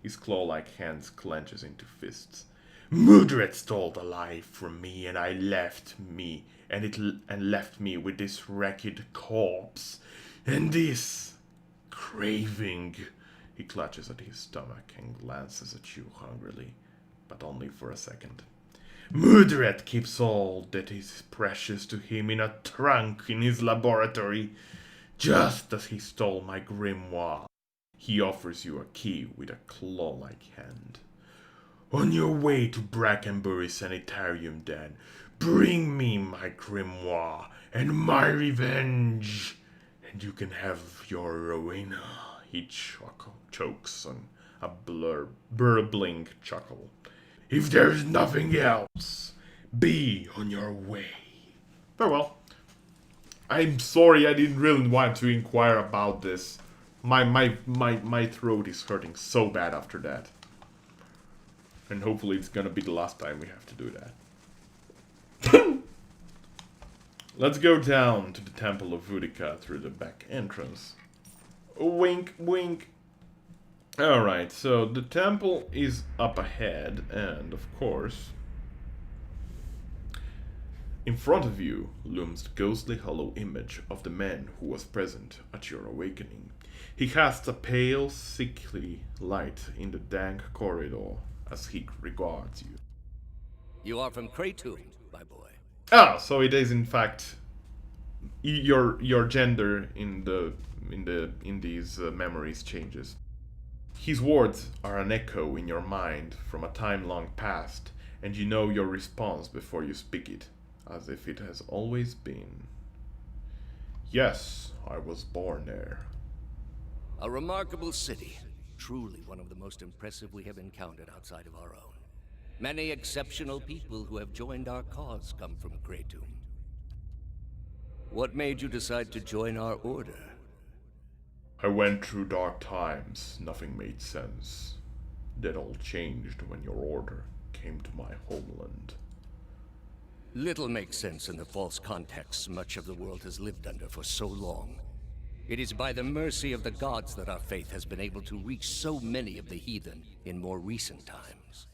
His claw-like hands clenches into fists. Mudred stole the life from me, and left me with this wrecked corpse, and this craving. He clutches at his stomach and glances at you hungrily, but only for a second. Mudred keeps all that is precious to him in a trunk in his laboratory, just as he stole my grimoire. He offers you a key with a claw-like hand. On your way to Brackenbury Sanitarium, then, bring me my grimoire and my revenge, and you can have your Rowena. He chokes on a burbling chuckle. If there's nothing else, be on your way. Farewell. I'm sorry, I didn't really want to inquire about this. My throat is hurting so bad after that. And hopefully it's gonna be the last time we have to do that. Let's go down to the Temple of Woedica through the back entrance. Wink, wink. Alright, so the temple is up ahead, and of course, in front of you looms the ghostly hollow image of the man who was present at your awakening. He casts a pale, sickly light in the dank corridor as he regards you. You are from Kratom, my boy. Ah, so it is in fact your gender in these memories changes. His words are an echo in your mind from a time long past, and you know your response before you speak it, as if it has always been. Yes, I was born there. A remarkable city. Truly one of the most impressive we have encountered outside of our own. Many exceptional people who have joined our cause come from Kratom. What made you decide to join our order? I went through dark times. Nothing made sense. That all changed when your order came to my homeland. Little makes sense in the false contexts much of the world has lived under for so long. It is by the mercy of the gods that our faith has been able to reach so many of the heathen in more recent times.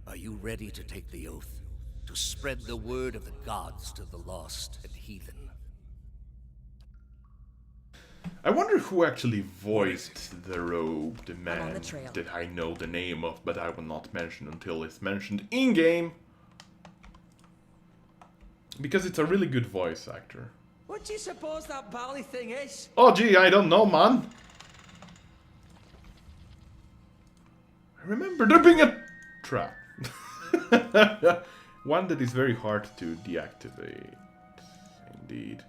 Are you ready to take the oath? To spread the word of the gods to the lost and heathen? I wonder who actually voiced the robe, the man that I know the name of, but I will not mention until it's mentioned in-game. Because it's a really good voice actor. What do you suppose that bally thing is? Oh gee, I don't know, man. I remember there being a trap. One that is very hard to deactivate. Indeed.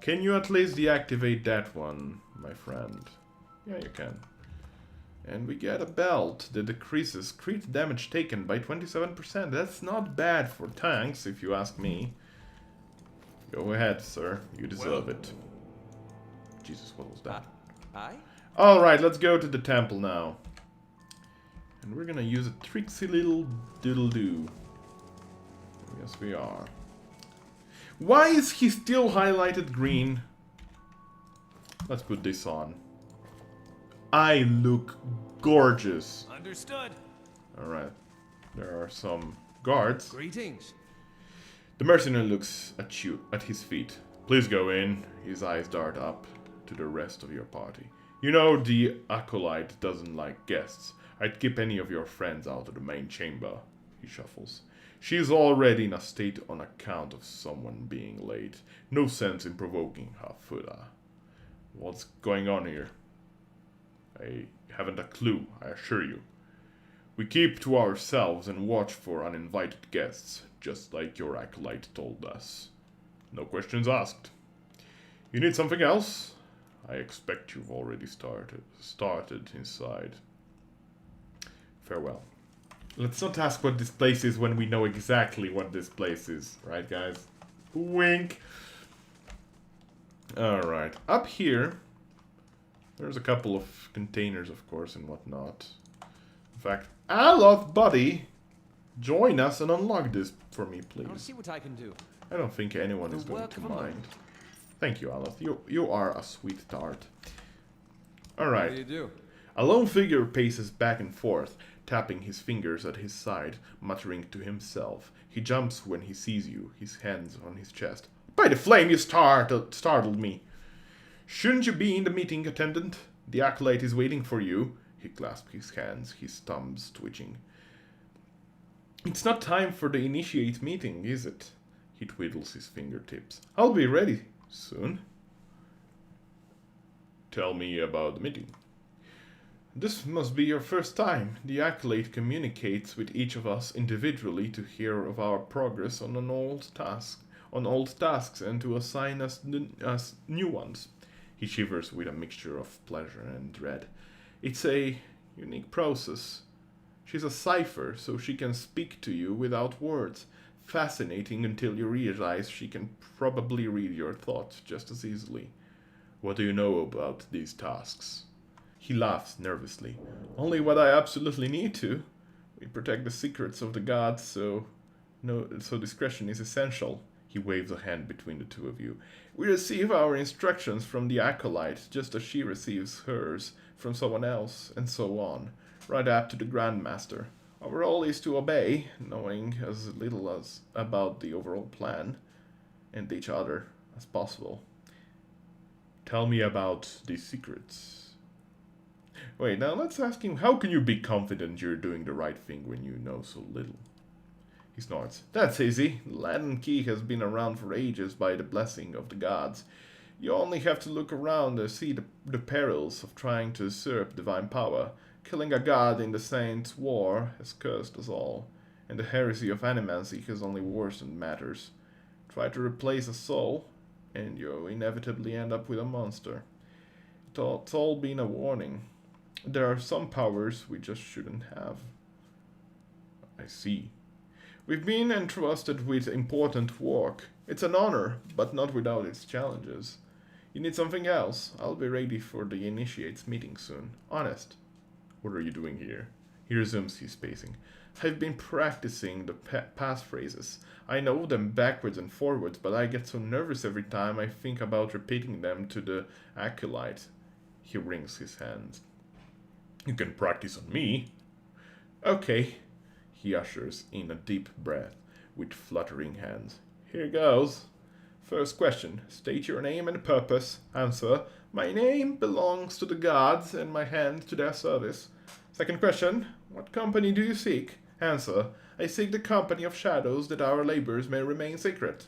Can you at least deactivate that one, my friend? Yeah, you can. And we get a belt that decreases crit damage taken by 27%. That's not bad for tanks, if you ask me. Go ahead, sir. You deserve it. Jesus, what was that? Aye? Alright, let's go to the temple now. And we're gonna use a tricksy little doodle-doo. Yes, we are. Why is he still highlighted green? Let's put this on. I look gorgeous. Understood. Alright. There are some guards. Greetings. The mercenary looks at you, at his feet. Please go in. His eyes dart up to the rest of your party. You know the acolyte doesn't like guests. I'd keep any of your friends out of the main chamber. He shuffles. She's already in a state on account of someone being late. No sense in provoking her further. What's going on here? I haven't a clue, I assure you. We keep to ourselves and watch for uninvited guests, just like your acolyte told us. No questions asked. You need something else? I expect you've already started inside. Farewell. Let's not ask what this place is when we know exactly what this place is, right guys? Wink! Alright, up here, there's a couple of containers, of course, and whatnot. In fact, Aloth, buddy, join us and unlock this for me, I'll please. see what I can do. I don't think anyone is going work to of a mind. moment. Thank you, Aloth. You are a sweet tart. What do Alright. you do? A lone figure paces back and forth, tapping his fingers at his side, muttering to himself. He jumps when he sees you, his hands on his chest. By the flame, you startled me. Shouldn't you be in the meeting, attendant? The acolyte is waiting for you. He clasps his hands, his thumbs twitching. It's not time for the initiate meeting, is it? He twiddles his fingertips. I'll be ready soon. Tell me about the meeting. This must be your first time. The acolyte communicates with each of us individually to hear of our progress on old tasks and to assign us new ones. He shivers with a mixture of pleasure and dread. It's a unique process. She's a cipher, so she can speak to you without words. Fascinating until you realize she can probably read your thoughts just as easily. What do you know about these tasks? He laughs nervously. Only what I absolutely need to. We protect the secrets of the gods, so discretion is essential. He waves a hand between the two of you. We receive our instructions from the acolyte, just as she receives hers from someone else, and so on, right up to the Grandmaster. Our role is to obey, knowing as little as about the overall plan, and each other as possible. Tell me about these secrets. Wait, now let's ask him, how can you be confident you're doing the right thing when you know so little? He snorts. That's easy. The Latin key has been around for ages by the blessing of the gods. You only have to look around to see the perils of trying to usurp divine power. Killing a god in the Saints' War has cursed us all, and the heresy of animancy has only worsened matters. Try to replace a soul, and you'll inevitably end up with a monster. It's all been a warning. There are some powers we just shouldn't have. I see. We've been entrusted with important work. It's an honor, but not without its challenges. You need something else? I'll be ready for the initiates meeting soon. Honest. What are you doing here? He resumes his pacing. I've been practicing the passphrases. I know them backwards and forwards, but I get so nervous every time I think about repeating them to the acolyte. He wrings his hands. You can practice on me. Okay. He ushers in a deep breath with fluttering hands. Here goes. First question. State your name and purpose. Answer. My name belongs to the gods and my hand to their service. Second question. What company do you seek? Answer. I seek the company of shadows that our labors may remain secret.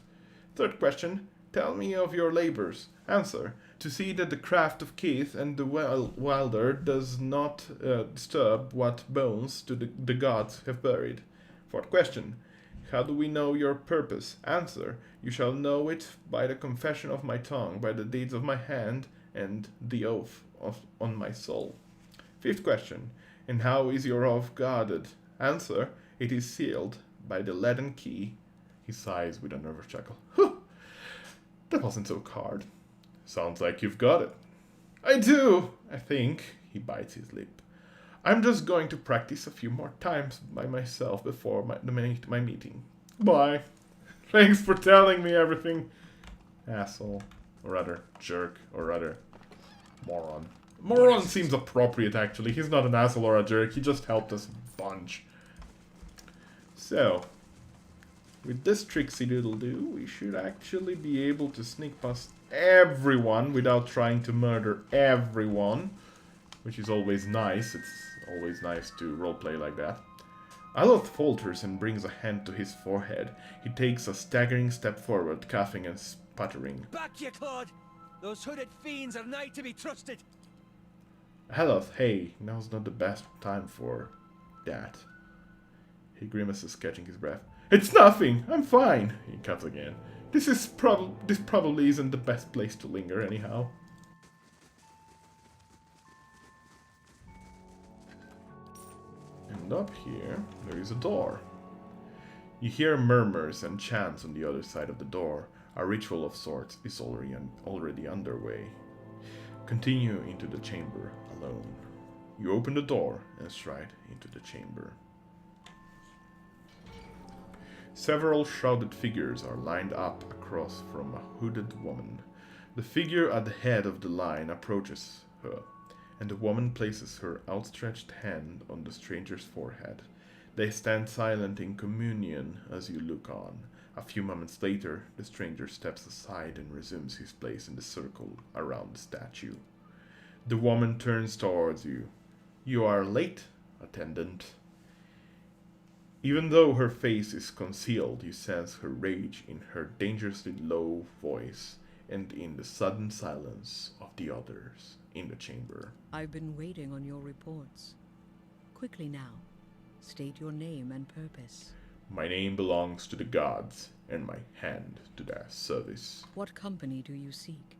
Third question. Tell me of your labors. Answer. To see that the craft of Keith and the Wilder does not disturb what bones to the gods have buried. Fourth question. How do we know your purpose? Answer. You shall know it by the confession of my tongue, by the deeds of my hand, and the oath on my soul. Fifth question. And how is your oath guarded? Answer. It is sealed by the leaden key. He sighs with a nervous chuckle. That wasn't so hard. Sounds like you've got it. I do, I think. He bites his lip. I'm just going to practice a few more times by myself before my meeting. Bye. Thanks for telling me everything. Asshole. Or rather, jerk. Or rather, Moron. Moron seems appropriate, actually. He's not an asshole or a jerk. He just helped us a bunch. So, with this tricksy doodle do, we should actually be able to sneak past everyone without trying to murder everyone. Which is always nice. It's always nice to roleplay like that. Aloth falters and brings a hand to his forehead. He takes a staggering step forward, coughing and sputtering. Back you, Claude! Those hooded fiends are not to be trusted! Aloth, hey, now's not the best time for that. He grimaces, catching his breath. It's nothing! I'm fine! He coughs again. This probably isn't the best place to linger, anyhow. And up here, there is a door. You hear murmurs and chants on the other side of the door. A ritual of sorts is already underway. Continue into the chamber alone. You open the door and stride into the chamber. Several shrouded figures are lined up across from a hooded woman. The figure at the head of the line approaches her, and the woman places her outstretched hand on the stranger's forehead. They stand silent in communion as you look on. A few moments later, the stranger steps aside and resumes his place in the circle around the statue. The woman turns towards you. You are late, attendant. Even though her face is concealed, you sense her rage in her dangerously low voice and in the sudden silence of the others in the chamber. I've been waiting on your reports. Quickly now, state your name and purpose. My name belongs to the gods, and my hand to their service. What company do you seek?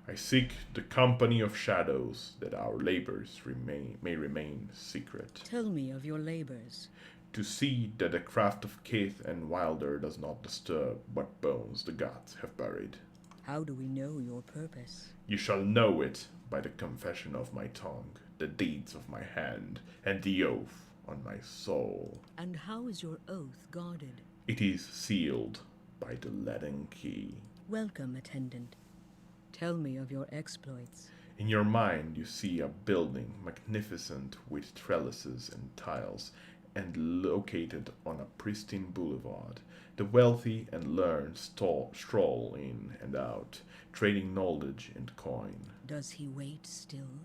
I seek the company of shadows, that our labors may remain secret. Tell me of your labors. To see that the craft of Keith and Wilder does not disturb what bones the gods have buried. How do we know your purpose? You shall know it by the confession of my tongue, the deeds of my hand, and the oath on my soul. And how is your oath guarded? It is sealed by the leaden key. Welcome, attendant. Tell me of your exploits. In your mind you see a building magnificent with trellises and tiles, and located on a pristine boulevard. The wealthy and learned stroll in and out, trading knowledge and coin. Does he wait still?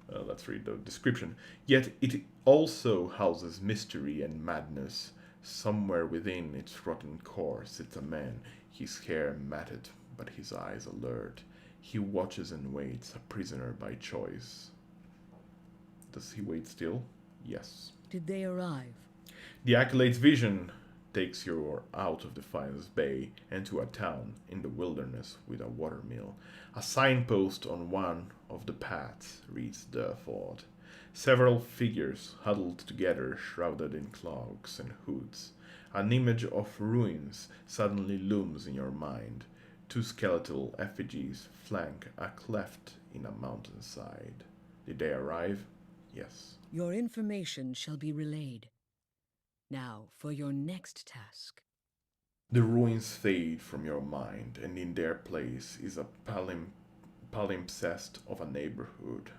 Let's read the description. Yet it also houses mystery and madness. Somewhere within its rotten core sits a man, his hair matted, but his eyes alert. He watches and waits, a prisoner by choice. Does he wait still? Yes. Did they arrive? The Acolyte's vision takes you out of Defiance Bay and to a town in the wilderness with a watermill. A signpost on one of the paths reads the fort. Several figures huddled together, shrouded in cloaks and hoods. An image of ruins suddenly looms in your mind. Two skeletal effigies flank a cleft in a mountainside. Did they arrive? Yes. Your information shall be relayed. Now, for your next task. The ruins fade from your mind, and in their place is a palimpsest of a neighborhood.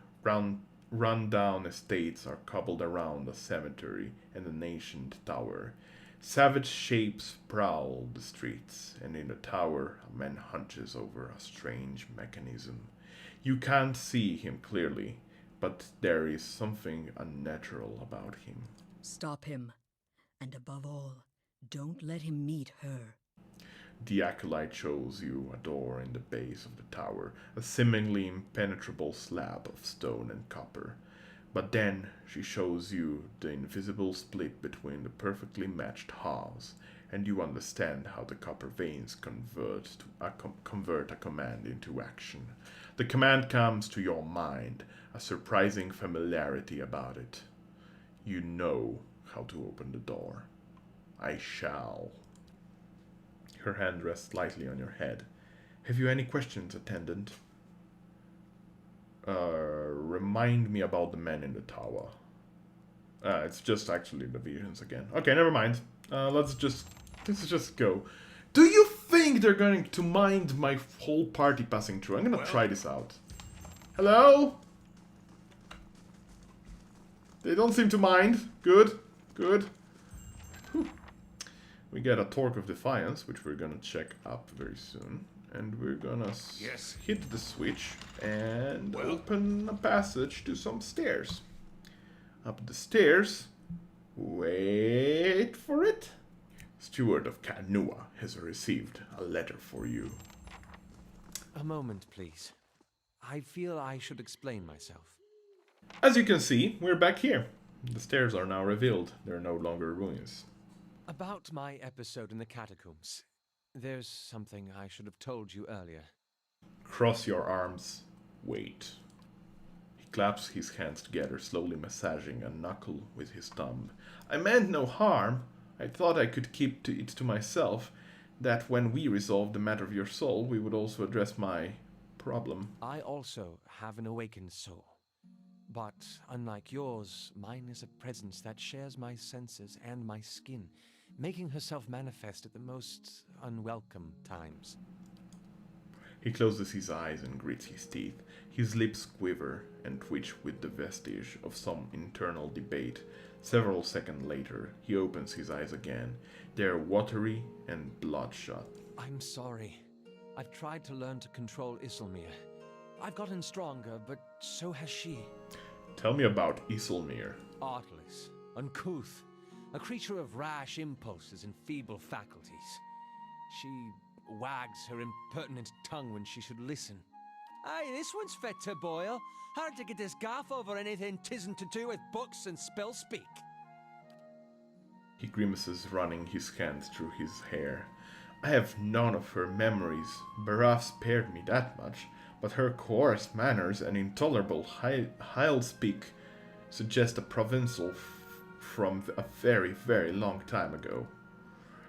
Run-down estates are cobbled around a cemetery and an ancient tower. Savage shapes prowl the streets, and in the tower a man hunches over a strange mechanism. You can't see him clearly, but there is something unnatural about him. Stop him. And above all, don't let him meet her. The Acolyte shows you a door in the base of the tower, a seemingly impenetrable slab of stone and copper. But then she shows you the invisible split between the perfectly matched halves, and you understand how the copper veins convert a command into action. The command comes to your mind, a surprising familiarity about it. You know how to open the door. I shall. Her hand rests lightly on your head. Have you any questions, attendant? Remind me about the man in the tower. It's just actually the visions again. Okay, never mind. Let's just go. Do you think they're going to mind my whole party passing through? I'm gonna try this out. Hello? They don't seem to mind. Good. Good. Whew. We get a Torque of Defiance, which we're gonna check up very soon. And we're gonna hit the switch and open a passage to some stairs. Up the stairs. Wait for it. Steward of Kanua has received a letter for you. A moment, please. I feel I should explain myself. As you can see, we're back here. The stairs are now revealed. They're no longer ruins. About my episode in the catacombs. There's something I should have told you earlier. Cross your arms. Wait. He claps his hands together, slowly massaging a knuckle with his thumb. I meant no harm. I thought I could keep it to myself. That when we resolved the matter of your soul, we would also address my problem. I also have an awakened soul. But unlike yours, mine is a presence that shares my senses and my skin, making herself manifest at the most unwelcome times. He closes his eyes and grits his teeth. His lips quiver and twitch with the vestige of some internal debate. Several seconds later, he opens his eyes again. They are watery and bloodshot. I'm sorry. I've tried to learn to control Isilmir. I've gotten stronger, but so has she. Tell me about Isilmir. Artless, uncouth, a creature of rash impulses and feeble faculties. She wags her impertinent tongue when she should listen. Aye, this one's fit to boil. Hard to get this gaff over anything tisn't to do with books and spell speak. He grimaces, running his hands through his hair. I have none of her memories. Baraf spared me that much, but her coarse manners and intolerable Heilspeak suggest a provincial from a very, very long time ago.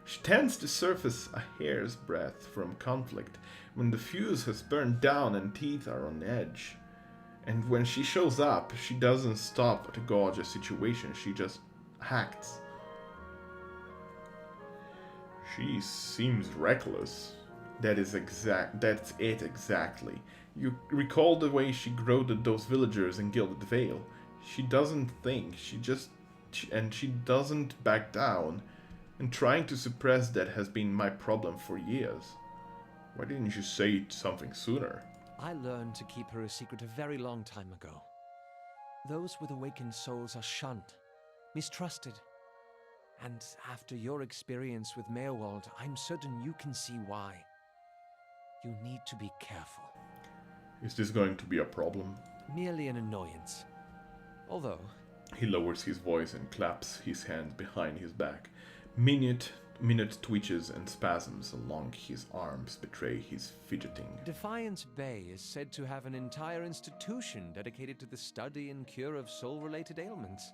She tends to surface a hair's breadth from conflict when the fuse has burned down and teeth are on edge. And when she shows up, she doesn't stop to gauge a situation, she just acts. She seems reckless. That's it exactly. You recall the way she goaded those villagers in Gilded Vale. She doesn't think, she doesn't back down. And trying to suppress that has been my problem for years. Why didn't you say something sooner? I learned to keep her a secret a very long time ago. Those with awakened souls are shunned, mistrusted. And after your experience with Meowald, I'm certain you can see why. You need to be careful. Is this going to be a problem? Merely an annoyance. Although... He lowers his voice and claps his hands behind his back. Minute twitches and spasms along his arms betray his fidgeting. Defiance Bay is said to have an entire institution dedicated to the study and cure of soul-related ailments.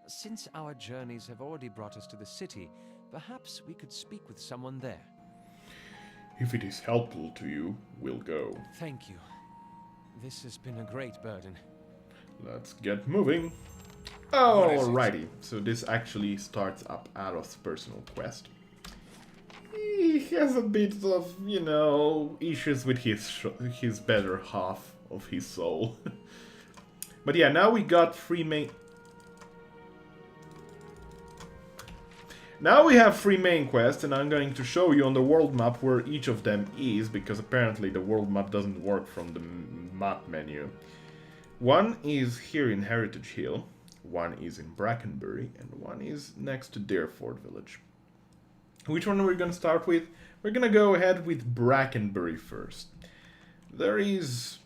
Since our journeys have already brought us to the city, perhaps we could speak with someone there. If it is helpful to you, we'll go. Thank you. This has been a great burden. Let's get moving. Alrighty, so this actually starts up Adolf's personal quest. He has a bit of, issues with his better half of his soul. But yeah, now we got three main... Now we have 3 main quests, and I'm going to show you on the world map where each of them is, because apparently the world map doesn't work from the map menu. One is here in Heritage Hill, one is in Brackenbury, and one is next to Dareford Village. Which one are we going to start with? We're going to go ahead with Brackenbury first. There is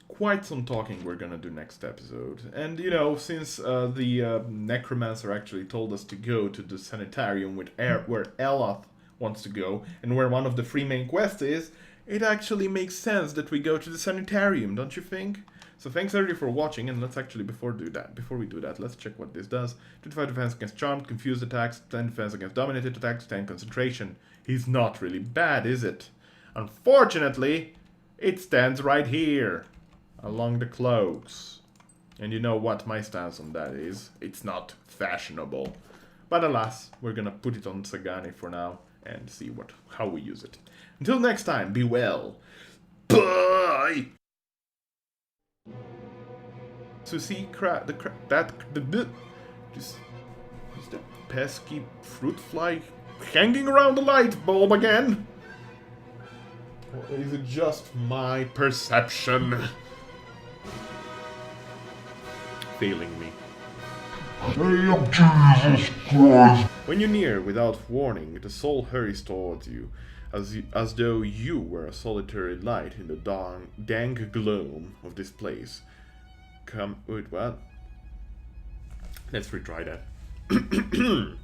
quite some talking we're gonna do next episode. And, since the Necromancer actually told us to go to the Sanitarium where Eloth wants to go, and where one of the 3 main quests is, it actually makes sense that we go to the Sanitarium, don't you think? So thanks everybody for watching, and let's actually, before we do that, let's check what this does. 25 defense against charmed, confused attacks, 10 defense against dominated attacks, 10 concentration. He's not really bad, is it? Unfortunately, it stands right here, along the cloaks. And you know what my stance on that is. It's not fashionable. But alas, we're gonna put it on Sagani for now and see how we use it. Until next time, be well. Bye! to see is the pesky fruit fly hanging around the light bulb again? Or is it just my perception failing me? When you near without warning, the soul hurries towards you, as though you were a solitary light in the dank gloom of this place. Wait, what? Let's retry that.